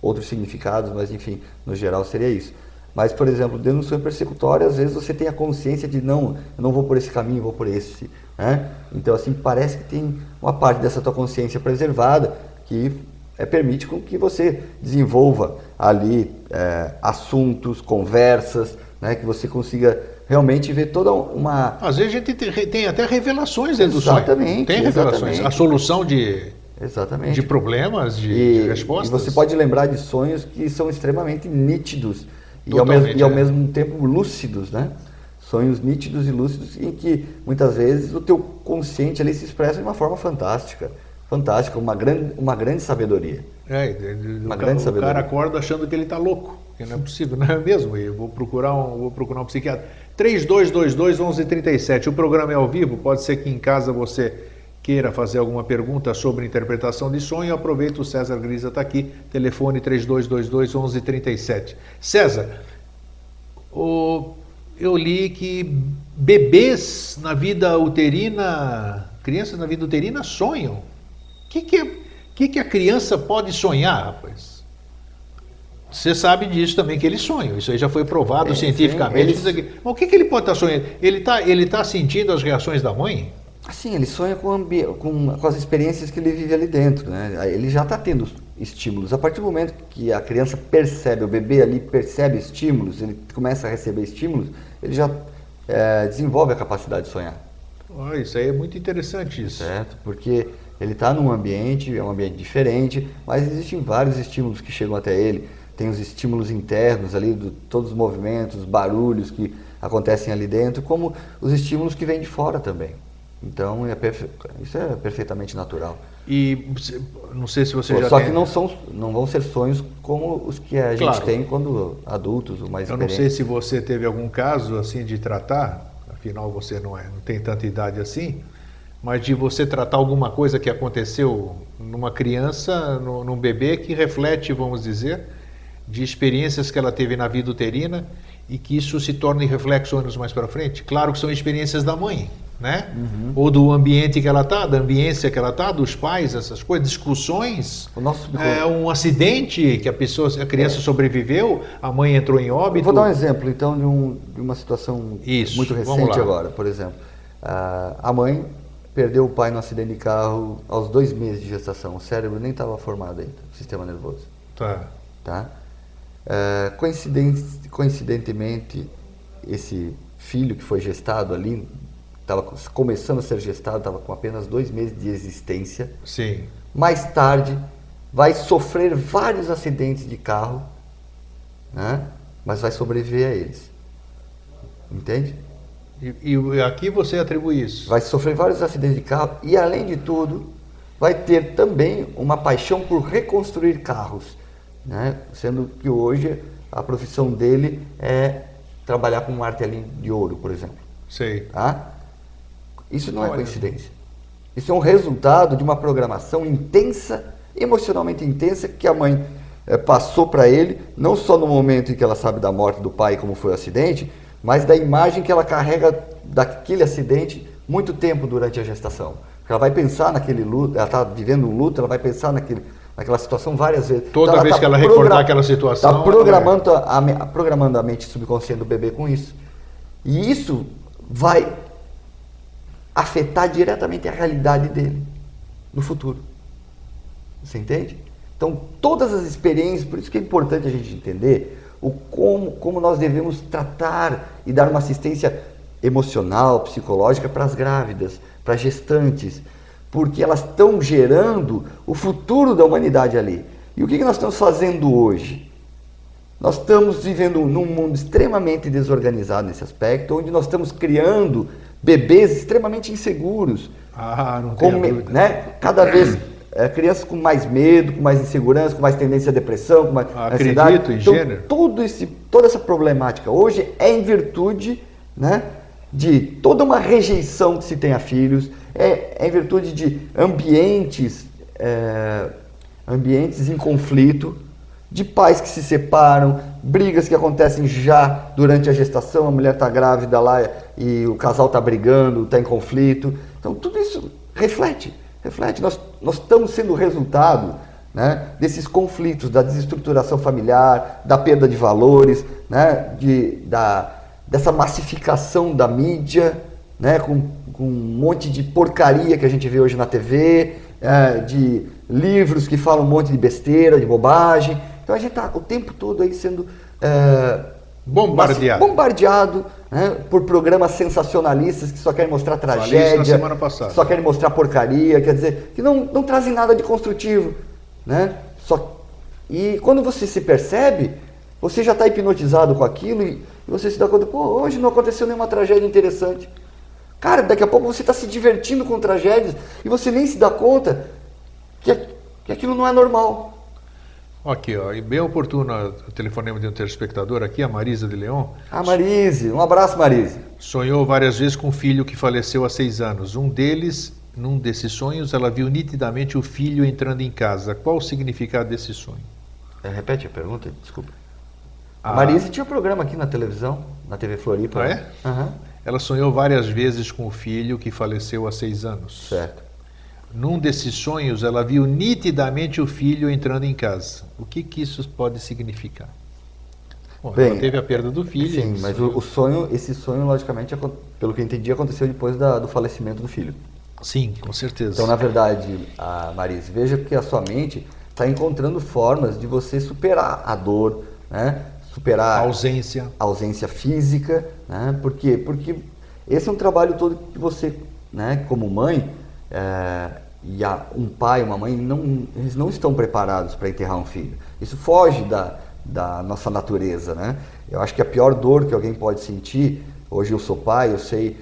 outros significados, mas enfim, no geral seria isso. Mas, por exemplo, dentro do sonho persecutório, às vezes você tem a consciência de não, eu não vou por esse caminho, vou por esse. Né? Então, assim, parece que tem uma parte dessa tua consciência preservada que permite com que você desenvolva ali assuntos, conversas, né? Que você consiga realmente ver toda uma... Às vezes a gente tem até revelações dentro do sonho. Exatamente. Tem revelações. A solução de problemas, de respostas. E você pode lembrar de sonhos que são extremamente nítidos e ao mesmo tempo lúcidos, né? Sonhos nítidos e lúcidos em que muitas vezes o teu consciente ali se expressa de uma forma fantástica, uma grande sabedoria. O cara acorda achando que ele está louco, que não é possível, não é mesmo? Eu vou procurar um psiquiatra. 3222-1137, o programa é ao vivo, pode ser que em casa você queira fazer alguma pergunta sobre interpretação de sonho, aproveita, o César Grisa está aqui, telefone 3222-1137. César, eu li que bebês na vida uterina, crianças na vida uterina sonham. O que a criança pode sonhar, rapaz? Você sabe disso também, que eles sonham. Isso aí já foi provado cientificamente. Mas o que ele pode estar sonhando? Ele tá sentindo as reações da mãe? Assim, ele sonha com as experiências que ele vive ali dentro, né? Ele já está tendo estímulos. A partir do momento que a criança percebe, o bebê ali percebe estímulos, ele começa a receber estímulos, ele já desenvolve a capacidade de sonhar. Isso aí é muito interessante isso. Certo? Porque ele está num ambiente, é um ambiente diferente, mas existem vários estímulos que chegam até ele. Tem os estímulos internos ali, todos os movimentos, os barulhos que acontecem ali dentro, como os estímulos que vêm de fora também. Então, isso é perfeitamente natural. E não sei se você já Só tem... que não vão ser sonhos como os que a gente tem quando adultos, ou mais Eu não sei se você teve algum caso assim de tratar, afinal você não tem tanta idade assim, mas de você tratar alguma coisa que aconteceu numa criança, num bebê, que reflete, vamos dizer, de experiências que ela teve na vida uterina e que isso se torne reflexo anos mais para frente. Claro que são experiências da mãe, né? Uhum. Ou do ambiente que ela está, da ambiência que ela está, dos pais, essas coisas, discussões. Um acidente que a criança sobreviveu, a mãe entrou em óbito. Eu vou dar um exemplo, então, de uma situação muito recente agora. Por exemplo, a mãe perdeu o pai no acidente de carro aos 2 meses de gestação. O cérebro nem estava formado ainda, o sistema nervoso. Tá? Coincidentemente, esse filho que foi gestado ali, estava começando a ser gestado, estava com apenas 2 meses de existência. Sim. Mais tarde, vai sofrer vários acidentes de carro, né? Mas vai sobreviver a eles. Entende? E aqui você atribui isso? Vai sofrer vários acidentes de carro e, além de tudo, vai ter também uma paixão por reconstruir carros, né? Sendo que hoje a profissão dele é trabalhar com um martelinho de ouro, por exemplo. Sei. Tá? Isso não é coincidência. Isso é um resultado de uma programação intensa, emocionalmente intensa, que a mãe passou para ele, não só no momento em que ela sabe da morte do pai, como foi o acidente, mas da imagem que ela carrega daquele acidente muito tempo durante a gestação. Porque ela vai pensar naquele luto, ela está vivendo um luto, ela vai pensar naquela situação várias vezes. Toda então, vez que ela recordar aquela situação... Está programando a mente subconsciente do bebê com isso. E isso vai afetar diretamente a realidade dele no futuro. Você entende? Então, todas as experiências, por isso que é importante a gente entender como nós devemos tratar e dar uma assistência emocional, psicológica para as grávidas, para as gestantes, porque elas estão gerando o futuro da humanidade ali. E o que nós estamos fazendo hoje? Nós estamos vivendo num mundo extremamente desorganizado nesse aspecto, onde nós estamos criando bebês extremamente inseguros. Não tenho dúvida. Né? Cada vez crianças com mais medo, com mais insegurança, com mais tendência à depressão, com mais ansiedade. Acredito em gênero. Toda essa problemática hoje é em virtude, né, de toda uma rejeição que se tem a filhos, é em virtude de ambientes em conflito, de pais que se separam, brigas que acontecem já durante a gestação, a mulher está grávida lá e o casal está brigando, está em conflito. Então tudo isso reflete. Nós estamos sendo o resultado, né, desses conflitos, da desestruturação familiar, da perda de valores, né, dessa massificação da mídia, né, com um monte de porcaria que a gente vê hoje na TV, de livros que falam um monte de besteira, de bobagem. Então a gente está o tempo todo aí sendo bombardeado, né, por programas sensacionalistas que só querem mostrar tragédia, só querem mostrar porcaria, quer dizer, que não trazem nada de construtivo, né? E quando você se percebe, você já está hipnotizado com aquilo e você se dá conta, hoje não aconteceu nenhuma tragédia interessante. Cara, daqui a pouco você está se divertindo com tragédias e você nem se dá conta que aquilo não é normal. Aqui, ó, e bem oportuno o telefonema de um telespectador aqui, a Marisa de Leon. Marise, um abraço, Marise. Sonhou várias vezes com um filho que faleceu há 6 anos. Num desses sonhos, ela viu nitidamente o filho entrando em casa. Qual o significado desse sonho? Repete a pergunta, desculpa. A Marise tinha um programa aqui na televisão, na TV Floripa. Ah, é? Uhum. Ela sonhou várias vezes com o filho que faleceu há 6 anos. Certo. Num desses sonhos, ela viu nitidamente o filho entrando em casa. O que isso pode significar? Bom, ela teve a perda do filho. Sim, mas esse sonho, logicamente, pelo que eu entendi, aconteceu depois do falecimento do filho. Sim, com certeza. Então, na verdade, Marise, veja que a sua mente está encontrando formas de você superar a dor, né? Superar a ausência física, né? Por quê? Porque esse é um trabalho todo que você né, como mãe, e um pai, uma mãe, eles não estão preparados para enterrar um filho. Isso foge da nossa natureza, né? Eu acho que a pior dor que alguém pode sentir, hoje eu sou pai, eu sei,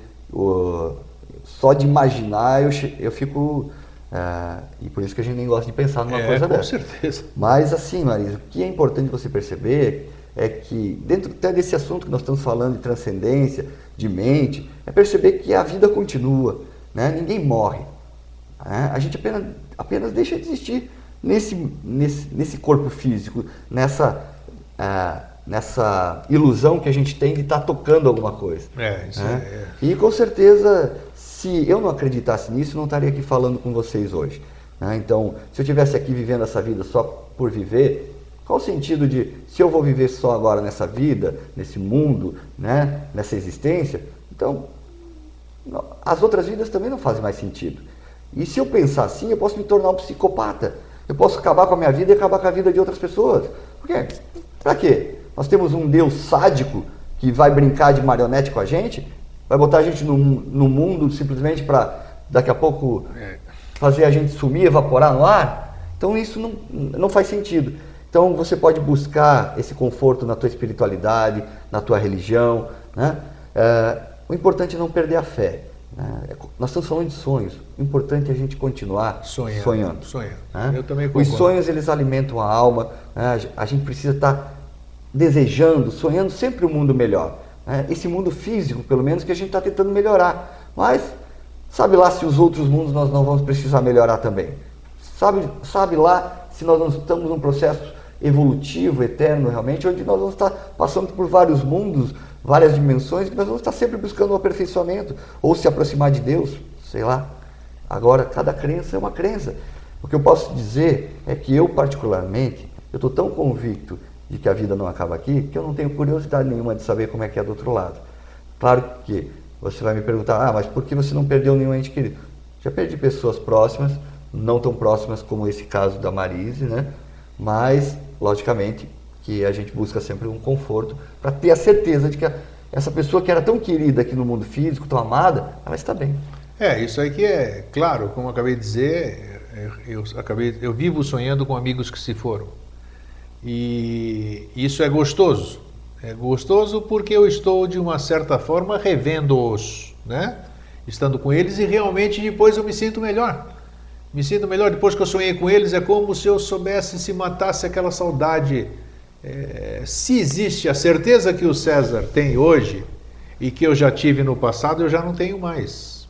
só de imaginar eu fico... e por isso que a gente nem gosta de pensar numa coisa dessa. Com certeza. Mas assim, Marisa, o que é importante você perceber é que, dentro até desse assunto que nós estamos falando de transcendência, de mente, é perceber que a vida continua, né? Ninguém morre. Né? A gente apenas deixa de existir nesse corpo físico, nessa ilusão que a gente tem de estar tocando alguma coisa. Isso né? E com certeza, se eu não acreditasse nisso, não estaria aqui falando com vocês hoje. Né? Então, se eu estivesse aqui vivendo essa vida só por viver, qual o sentido de, se eu vou viver só agora nessa vida, nesse mundo, né? Nessa existência, então as outras vidas também não fazem mais sentido. E se eu pensar assim, eu posso me tornar um psicopata. Eu posso acabar com a minha vida e acabar com a vida de outras pessoas. Por quê? Pra quê? Nós temos um Deus sádico que vai brincar de marionete com a gente, vai botar a gente no mundo simplesmente para daqui a pouco fazer a gente sumir, evaporar no ar. Então isso não faz sentido. Então você pode buscar esse conforto na tua espiritualidade, na tua religião, né? O importante é não perder a fé. Nós estamos falando de sonhos. O importante é a gente continuar sonhando. Né? Eu também concordo. Os sonhos, eles alimentam a alma. Né? A gente precisa estar desejando, sonhando sempre um mundo melhor. Né? Esse mundo físico, pelo menos, que a gente está tentando melhorar. Mas sabe lá se os outros mundos nós não vamos precisar melhorar também. Sabe lá se nós não estamos num processo evolutivo, eterno realmente, onde nós vamos estar passando por vários mundos, várias dimensões, que nós vamos estar sempre buscando o aperfeiçoamento, ou se aproximar de Deus, sei lá. Agora, cada crença é uma crença. O que eu posso dizer é que eu, particularmente, eu estou tão convicto de que a vida não acaba aqui, que eu não tenho curiosidade nenhuma de saber como é que é do outro lado. Claro que você vai me perguntar, mas por que você não perdeu nenhum ente querido? Já perdi pessoas próximas, não tão próximas como esse caso da Marise, né? Mas, logicamente, que a gente busca sempre um conforto para ter a certeza de que essa pessoa que era tão querida aqui no mundo físico, tão amada, ela está bem. Isso aí que é claro, como eu acabei de dizer, eu vivo sonhando com amigos que se foram. E isso é gostoso. É gostoso porque eu estou, de uma certa forma, revendo-os, né? Estando com eles, e realmente depois eu me sinto melhor. Me sinto melhor depois que eu sonhei com eles. É como se eu soubesse, se matasse aquela saudade. Se existe a certeza que o César tem hoje e que eu já tive no passado, eu já não tenho mais.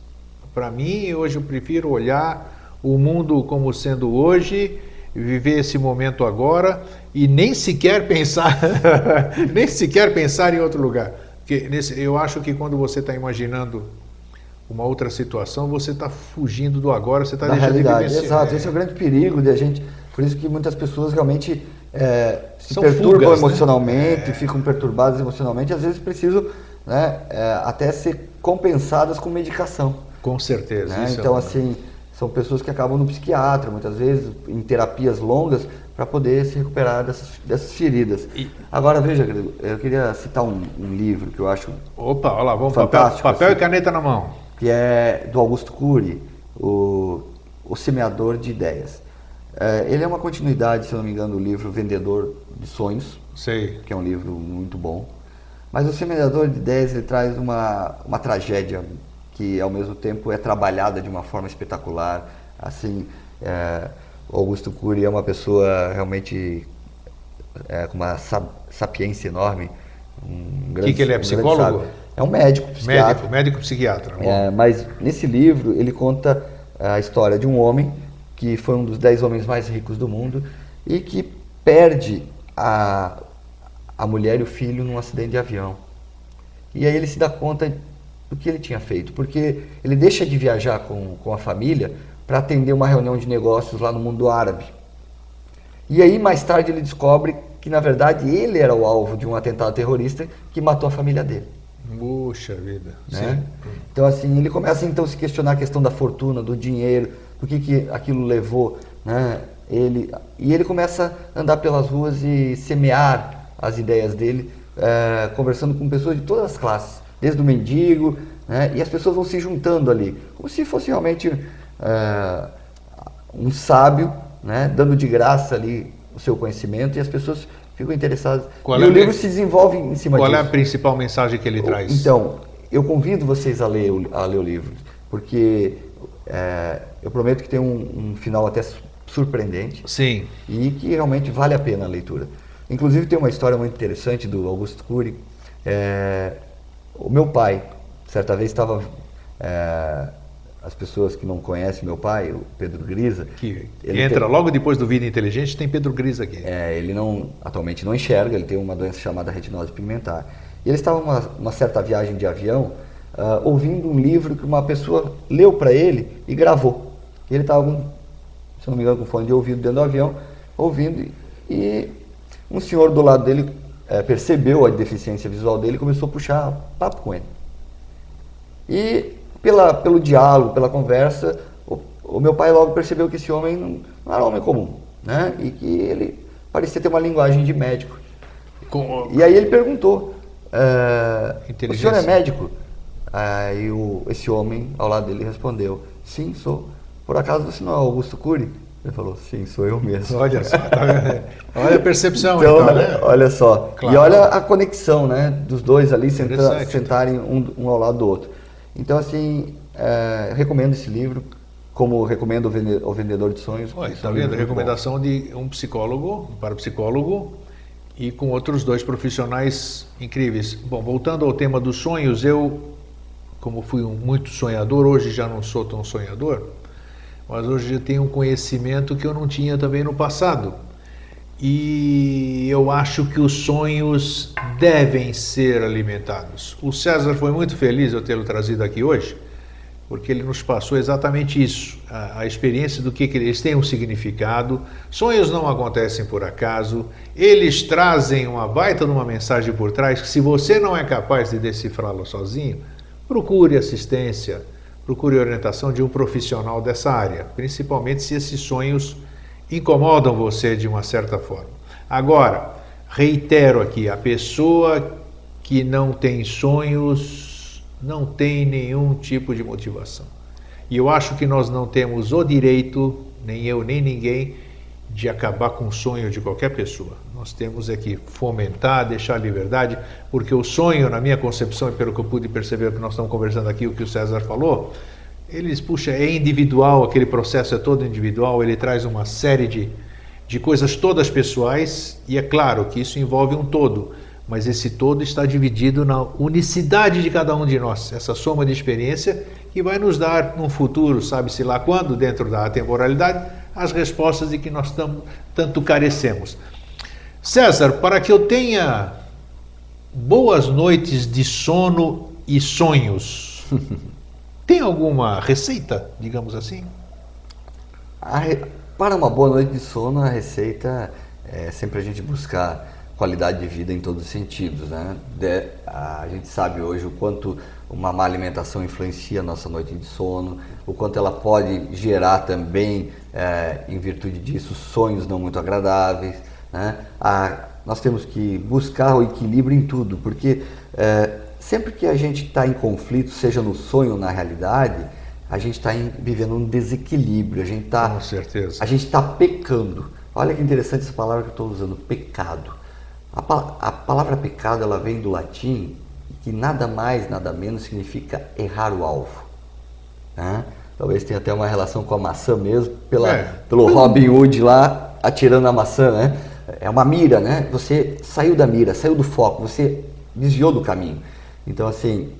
Para mim, hoje eu prefiro olhar o mundo como sendo hoje, viver esse momento agora e nem sequer pensar em outro lugar. Porque eu acho que quando você está imaginando uma outra situação, você está fugindo do agora, você está deixando realidade, de viver. Exato, esse é o grande perigo de a gente. Por isso que muitas pessoas realmente se São perturbam fugas, emocionalmente, ficam perturbadas emocionalmente, às vezes precisam, né, até ser compensadas com medicação. Com certeza. Né? Então, assim, são pessoas que acabam no psiquiatra, muitas vezes, em terapias longas, para poder se recuperar dessas feridas. Agora, veja, eu queria citar um livro que eu acho Opa, olha lá, vamos, fantástico, papel assim, e caneta na mão. Que é do Augusto Cury, o Semeador de Ideias. Ele é uma continuidade, se eu não me engano, do livro Vendedor de Sonhos, Sei. que é um livro muito bom. Mas o Semeador de Ideias, ele traz uma tragédia que, ao mesmo tempo, é trabalhada de uma forma espetacular. Assim, o Augusto Cury é uma pessoa realmente com uma sapiência enorme. O que ele é, psicólogo? É um médico, psiquiatra. Médico psiquiatra. Mas nesse livro ele conta a história de um homem que foi um dos 10 homens mais ricos do mundo e que perde a mulher e o filho num acidente de avião. E aí ele se dá conta do que ele tinha feito, porque ele deixa de viajar com a família para atender uma reunião de negócios lá no mundo árabe. E aí mais tarde ele descobre que na verdade ele era o alvo de um atentado terrorista que matou a família dele. Puxa vida. Né? Então assim, ele começa então a se questionar a questão da fortuna, do dinheiro, do que aquilo levou, né? E ele começa a andar pelas ruas e semear as ideias dele, conversando com pessoas de todas as classes, desde o mendigo, né? E as pessoas vão se juntando ali, como se fosse realmente um sábio, né? Dando de graça ali o seu conhecimento, e as pessoas ficam interessadas. E o livro se desenvolve em cima disso. Qual é a principal mensagem que ele traz? Então, eu convido vocês a ler o livro, porque eu prometo que tem um final até surpreendente. Sim. E que realmente vale a pena a leitura. Inclusive tem uma história muito interessante do Augusto Cury. O meu pai, certa vez estava... as pessoas que não conhecem meu pai, o Pedro Grisa... Que entra logo depois do Vida Inteligente, tem Pedro Grisa aqui. Ele atualmente não enxerga, ele tem uma doença chamada retinose pigmentar. E ele estava uma certa viagem de avião, ouvindo um livro que uma pessoa leu para ele e gravou. Ele estava, se não me engano, com fone de ouvido dentro do avião, ouvindo, e um senhor do lado dele percebeu a deficiência visual dele e começou a puxar papo com ele. E pelo diálogo, pela conversa, o meu pai logo percebeu que esse homem não era um homem comum, né? E que ele parecia ter uma linguagem de médico. E aí ele perguntou, o senhor é médico? Aí esse homem ao lado dele respondeu, sim, sou. Por acaso você não é Augusto Cury? Ele falou, sim, sou eu mesmo. Olha só, tá vendo? Olha a percepção, então, né? Olha só. Claro. E olha a conexão, né? Dos dois ali sentarem um ao lado do outro. Então, assim, eu recomendo esse livro, como recomendo O Vendedor de Sonhos. Está vendo? Recomendação de um psicólogo, um parapsicólogo, e com outros 2 profissionais incríveis. Bom, voltando ao tema dos sonhos, eu, como fui muito sonhador, hoje já não sou tão sonhador, mas hoje eu tenho um conhecimento que eu não tinha também no passado. E eu acho que os sonhos devem ser alimentados. O César foi muito feliz eu tê-lo trazido aqui hoje, porque ele nos passou exatamente isso, a experiência do que eles têm um significado. Sonhos não acontecem por acaso, eles trazem uma baita de uma mensagem por trás, que se você não é capaz de decifrá-lo sozinho, procure assistência, procure orientação de um profissional dessa área, principalmente se esses sonhos incomodam você de uma certa forma. Agora, reitero aqui, a pessoa que não tem sonhos não tem nenhum tipo de motivação. E eu acho que nós não temos o direito, nem eu nem ninguém, de acabar com o sonho de qualquer pessoa. Nós temos é que fomentar, deixar a liberdade, porque o sonho, na minha concepção, e pelo que eu pude perceber que nós estamos conversando aqui, o que o César falou, é individual, aquele processo é todo individual, ele traz uma série de coisas todas pessoais, e é claro que isso envolve um todo, mas esse todo está dividido na unicidade de cada um de nós, essa soma de experiência que vai nos dar, num futuro, sabe-se lá quando, dentro da temporalidade, as respostas de que nós tanto carecemos. César, para que eu tenha boas noites de sono e sonhos, tem alguma receita, digamos assim? Para uma boa noite de sono, a receita é sempre a gente buscar qualidade de vida em todos os sentidos, né? A gente sabe hoje o quanto uma má alimentação influencia a nossa noite de sono, o quanto ela pode gerar também, em virtude disso, sonhos não muito agradáveis, né? Nós temos que buscar o equilíbrio em tudo, porque sempre que a gente está em conflito, seja no sonho ou na realidade, a gente está vivendo um desequilíbrio, a gente está, com certeza, a gente está pecando. Olha que interessante essa palavra que eu estou usando, pecado. A palavra pecado, ela vem do latim, que nada mais, nada menos significa errar o alvo, né? Talvez tenha até uma relação com a maçã mesmo, pelo Robin Hood lá, atirando a maçã, né? É uma mira, né? Você saiu da mira, saiu do foco, você desviou do caminho. Então, assim,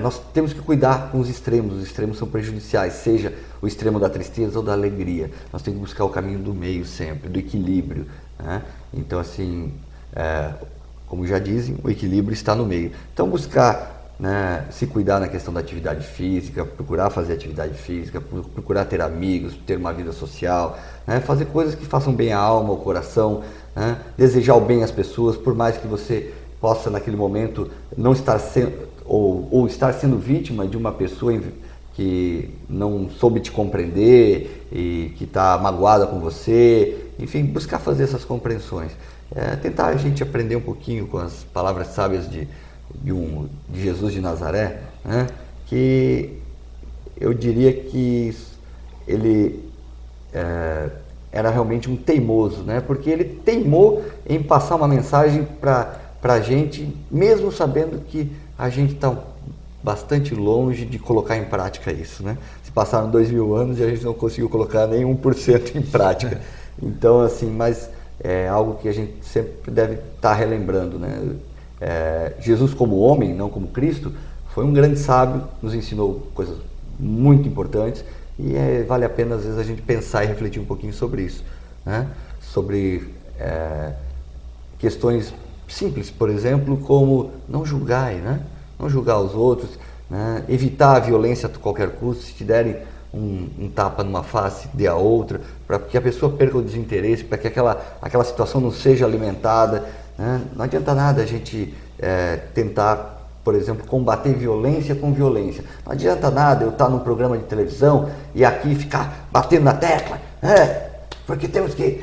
nós temos que cuidar com os extremos são prejudiciais, seja o extremo da tristeza ou da alegria. Nós temos que buscar o caminho do meio sempre, do equilíbrio, né? Então, assim, como já dizem, o equilíbrio está no meio. Então, buscar, né, se cuidar na questão da atividade física, procurar fazer atividade física, procurar ter amigos, ter uma vida social, né, fazer coisas que façam bem à alma, ao coração, né, desejar o bem às pessoas, por mais que você possa naquele momento não estar sendo, ou estar sendo vítima de uma pessoa que não soube te compreender e que está magoada com você, enfim, buscar fazer essas compreensões. Tentar a gente aprender um pouquinho com as palavras sábias de Jesus de Nazaré, né, que eu diria que ele era realmente um teimoso, né, porque ele teimou em passar uma mensagem para a gente, mesmo sabendo que a gente está bastante longe de colocar em prática isso, né? Se passaram 2000 anos e a gente não conseguiu colocar nem 1% em prática. Então, assim, mas é algo que a gente sempre deve estar relembrando, né? Jesus como homem, não como Cristo, foi um grande sábio, nos ensinou coisas muito importantes e vale a pena, às vezes, a gente pensar e refletir um pouquinho sobre isso, né? Sobre questões simples, por exemplo, como não julgai, né? Não julgar os outros, né? Evitar a violência a qualquer custo. Se te derem um tapa numa face, dê a outra, para que a pessoa perca o desinteresse, para que aquela situação não seja alimentada, né? Não adianta nada a gente tentar, por exemplo, combater violência com violência. Não adianta nada eu estar num programa de televisão e aqui ficar batendo na tecla, porque temos que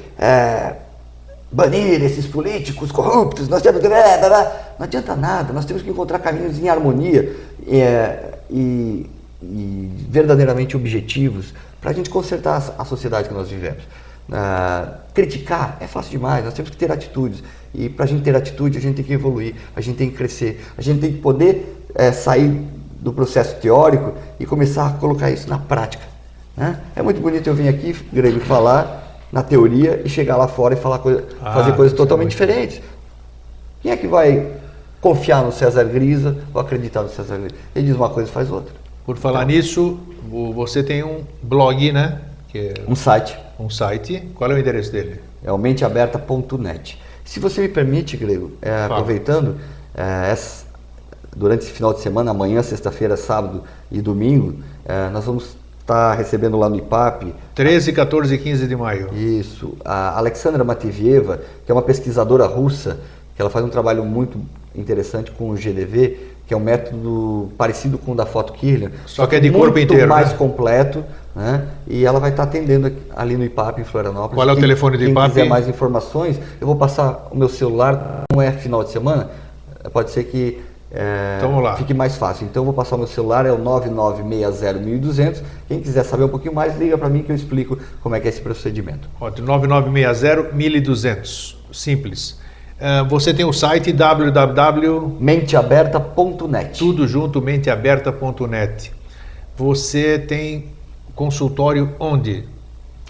banir esses políticos corruptos, nós temos que... Não adianta nada, nós temos que encontrar caminhos em harmonia e verdadeiramente objetivos para a gente consertar a sociedade que nós vivemos. Criticar é fácil demais, nós temos que ter atitudes. E para a gente ter atitude, a gente tem que evoluir, a gente tem que crescer, a gente tem que poder sair do processo teórico e começar a colocar isso na prática, né? É muito bonito eu vir aqui, Grego, falar na teoria e chegar lá fora e fazer coisas totalmente diferentes. Quem é que vai confiar no César Grisa ou acreditar no César Grisa? Ele diz uma coisa e faz outra. Por falar nisso, você tem um blog, né? Um site. Um site. Qual é o endereço dele? É o menteaberta.net. Se você me permite, Grego, aproveitando, durante esse final de semana, amanhã, sexta-feira, sábado e domingo, nós vamos estar recebendo lá no IPAP... 13, 14 e 15 de maio. Isso. A Alexandra Mativieva, que é uma pesquisadora russa, que ela faz um trabalho muito interessante com o GDV, que é um método parecido com o da foto Kirlian, só que é de corpo inteiro, muito mais né? Completo, né? E ela vai estar atendendo ali no IPAP, em Florianópolis. Qual é o telefone do IPAP? Quem quiser mais informações, eu vou passar o meu celular, não é final de semana, pode ser que fique mais fácil. Então eu vou passar o meu celular, é o 9960-1200. Quem quiser saber um pouquinho mais, liga para mim que eu explico como é que é esse procedimento. Ótimo, 9960-1200, simples. Você tem o site menteaberta.net. Tudo junto, menteaberta.net. Você tem consultório onde?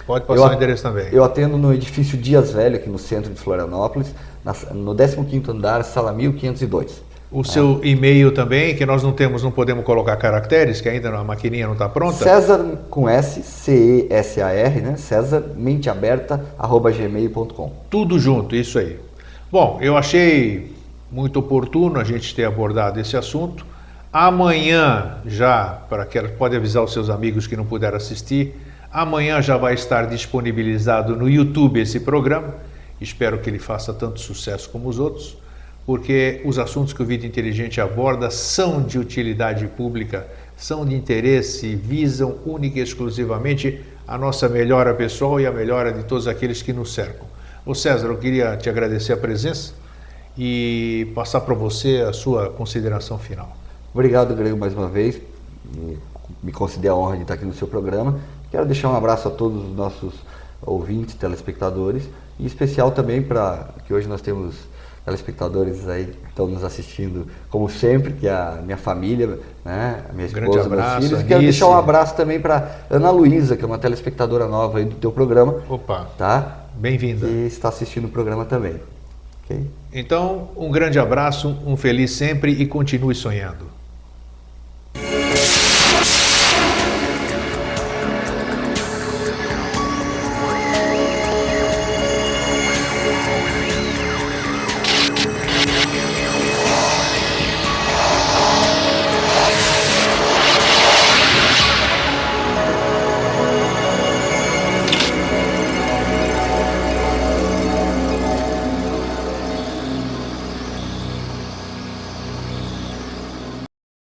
Pode passar o endereço também. Eu atendo no edifício Dias Velho, aqui no centro de Florianópolis, no 15º andar, sala 1502. O seu e-mail também, que nós não podemos colocar caracteres, que ainda a maquininha não está pronta? César com S, C-E-S-A-R, né? César menteaberta@gmail.com. Tudo junto, isso aí. Bom, eu achei muito oportuno a gente ter abordado esse assunto. Amanhã já, pode avisar os seus amigos que não puderam assistir, amanhã já vai estar disponibilizado no YouTube esse programa. Espero que ele faça tanto sucesso como os outros, porque os assuntos que o Vida Inteligente aborda são de utilidade pública, são de interesse, visam única e exclusivamente a nossa melhora pessoal e a melhora de todos aqueles que nos cercam. Ô César, eu queria te agradecer a presença e passar para você a sua consideração final. Obrigado, Grego, mais uma vez. Me conceder a honra de estar aqui no seu programa. Quero deixar um abraço a todos os nossos ouvintes, telespectadores, e em especial também que hoje nós temos telespectadores aí que estão nos assistindo, como sempre, que é a minha família, né? A minha esposa, meus filhos. Quero deixar um abraço também para Ana Luísa, que é uma telespectadora nova aí do teu programa. Opa, tá? Bem-vinda. E está assistindo o programa também. Okay? Então, um grande abraço, um feliz sempre e continue sonhando.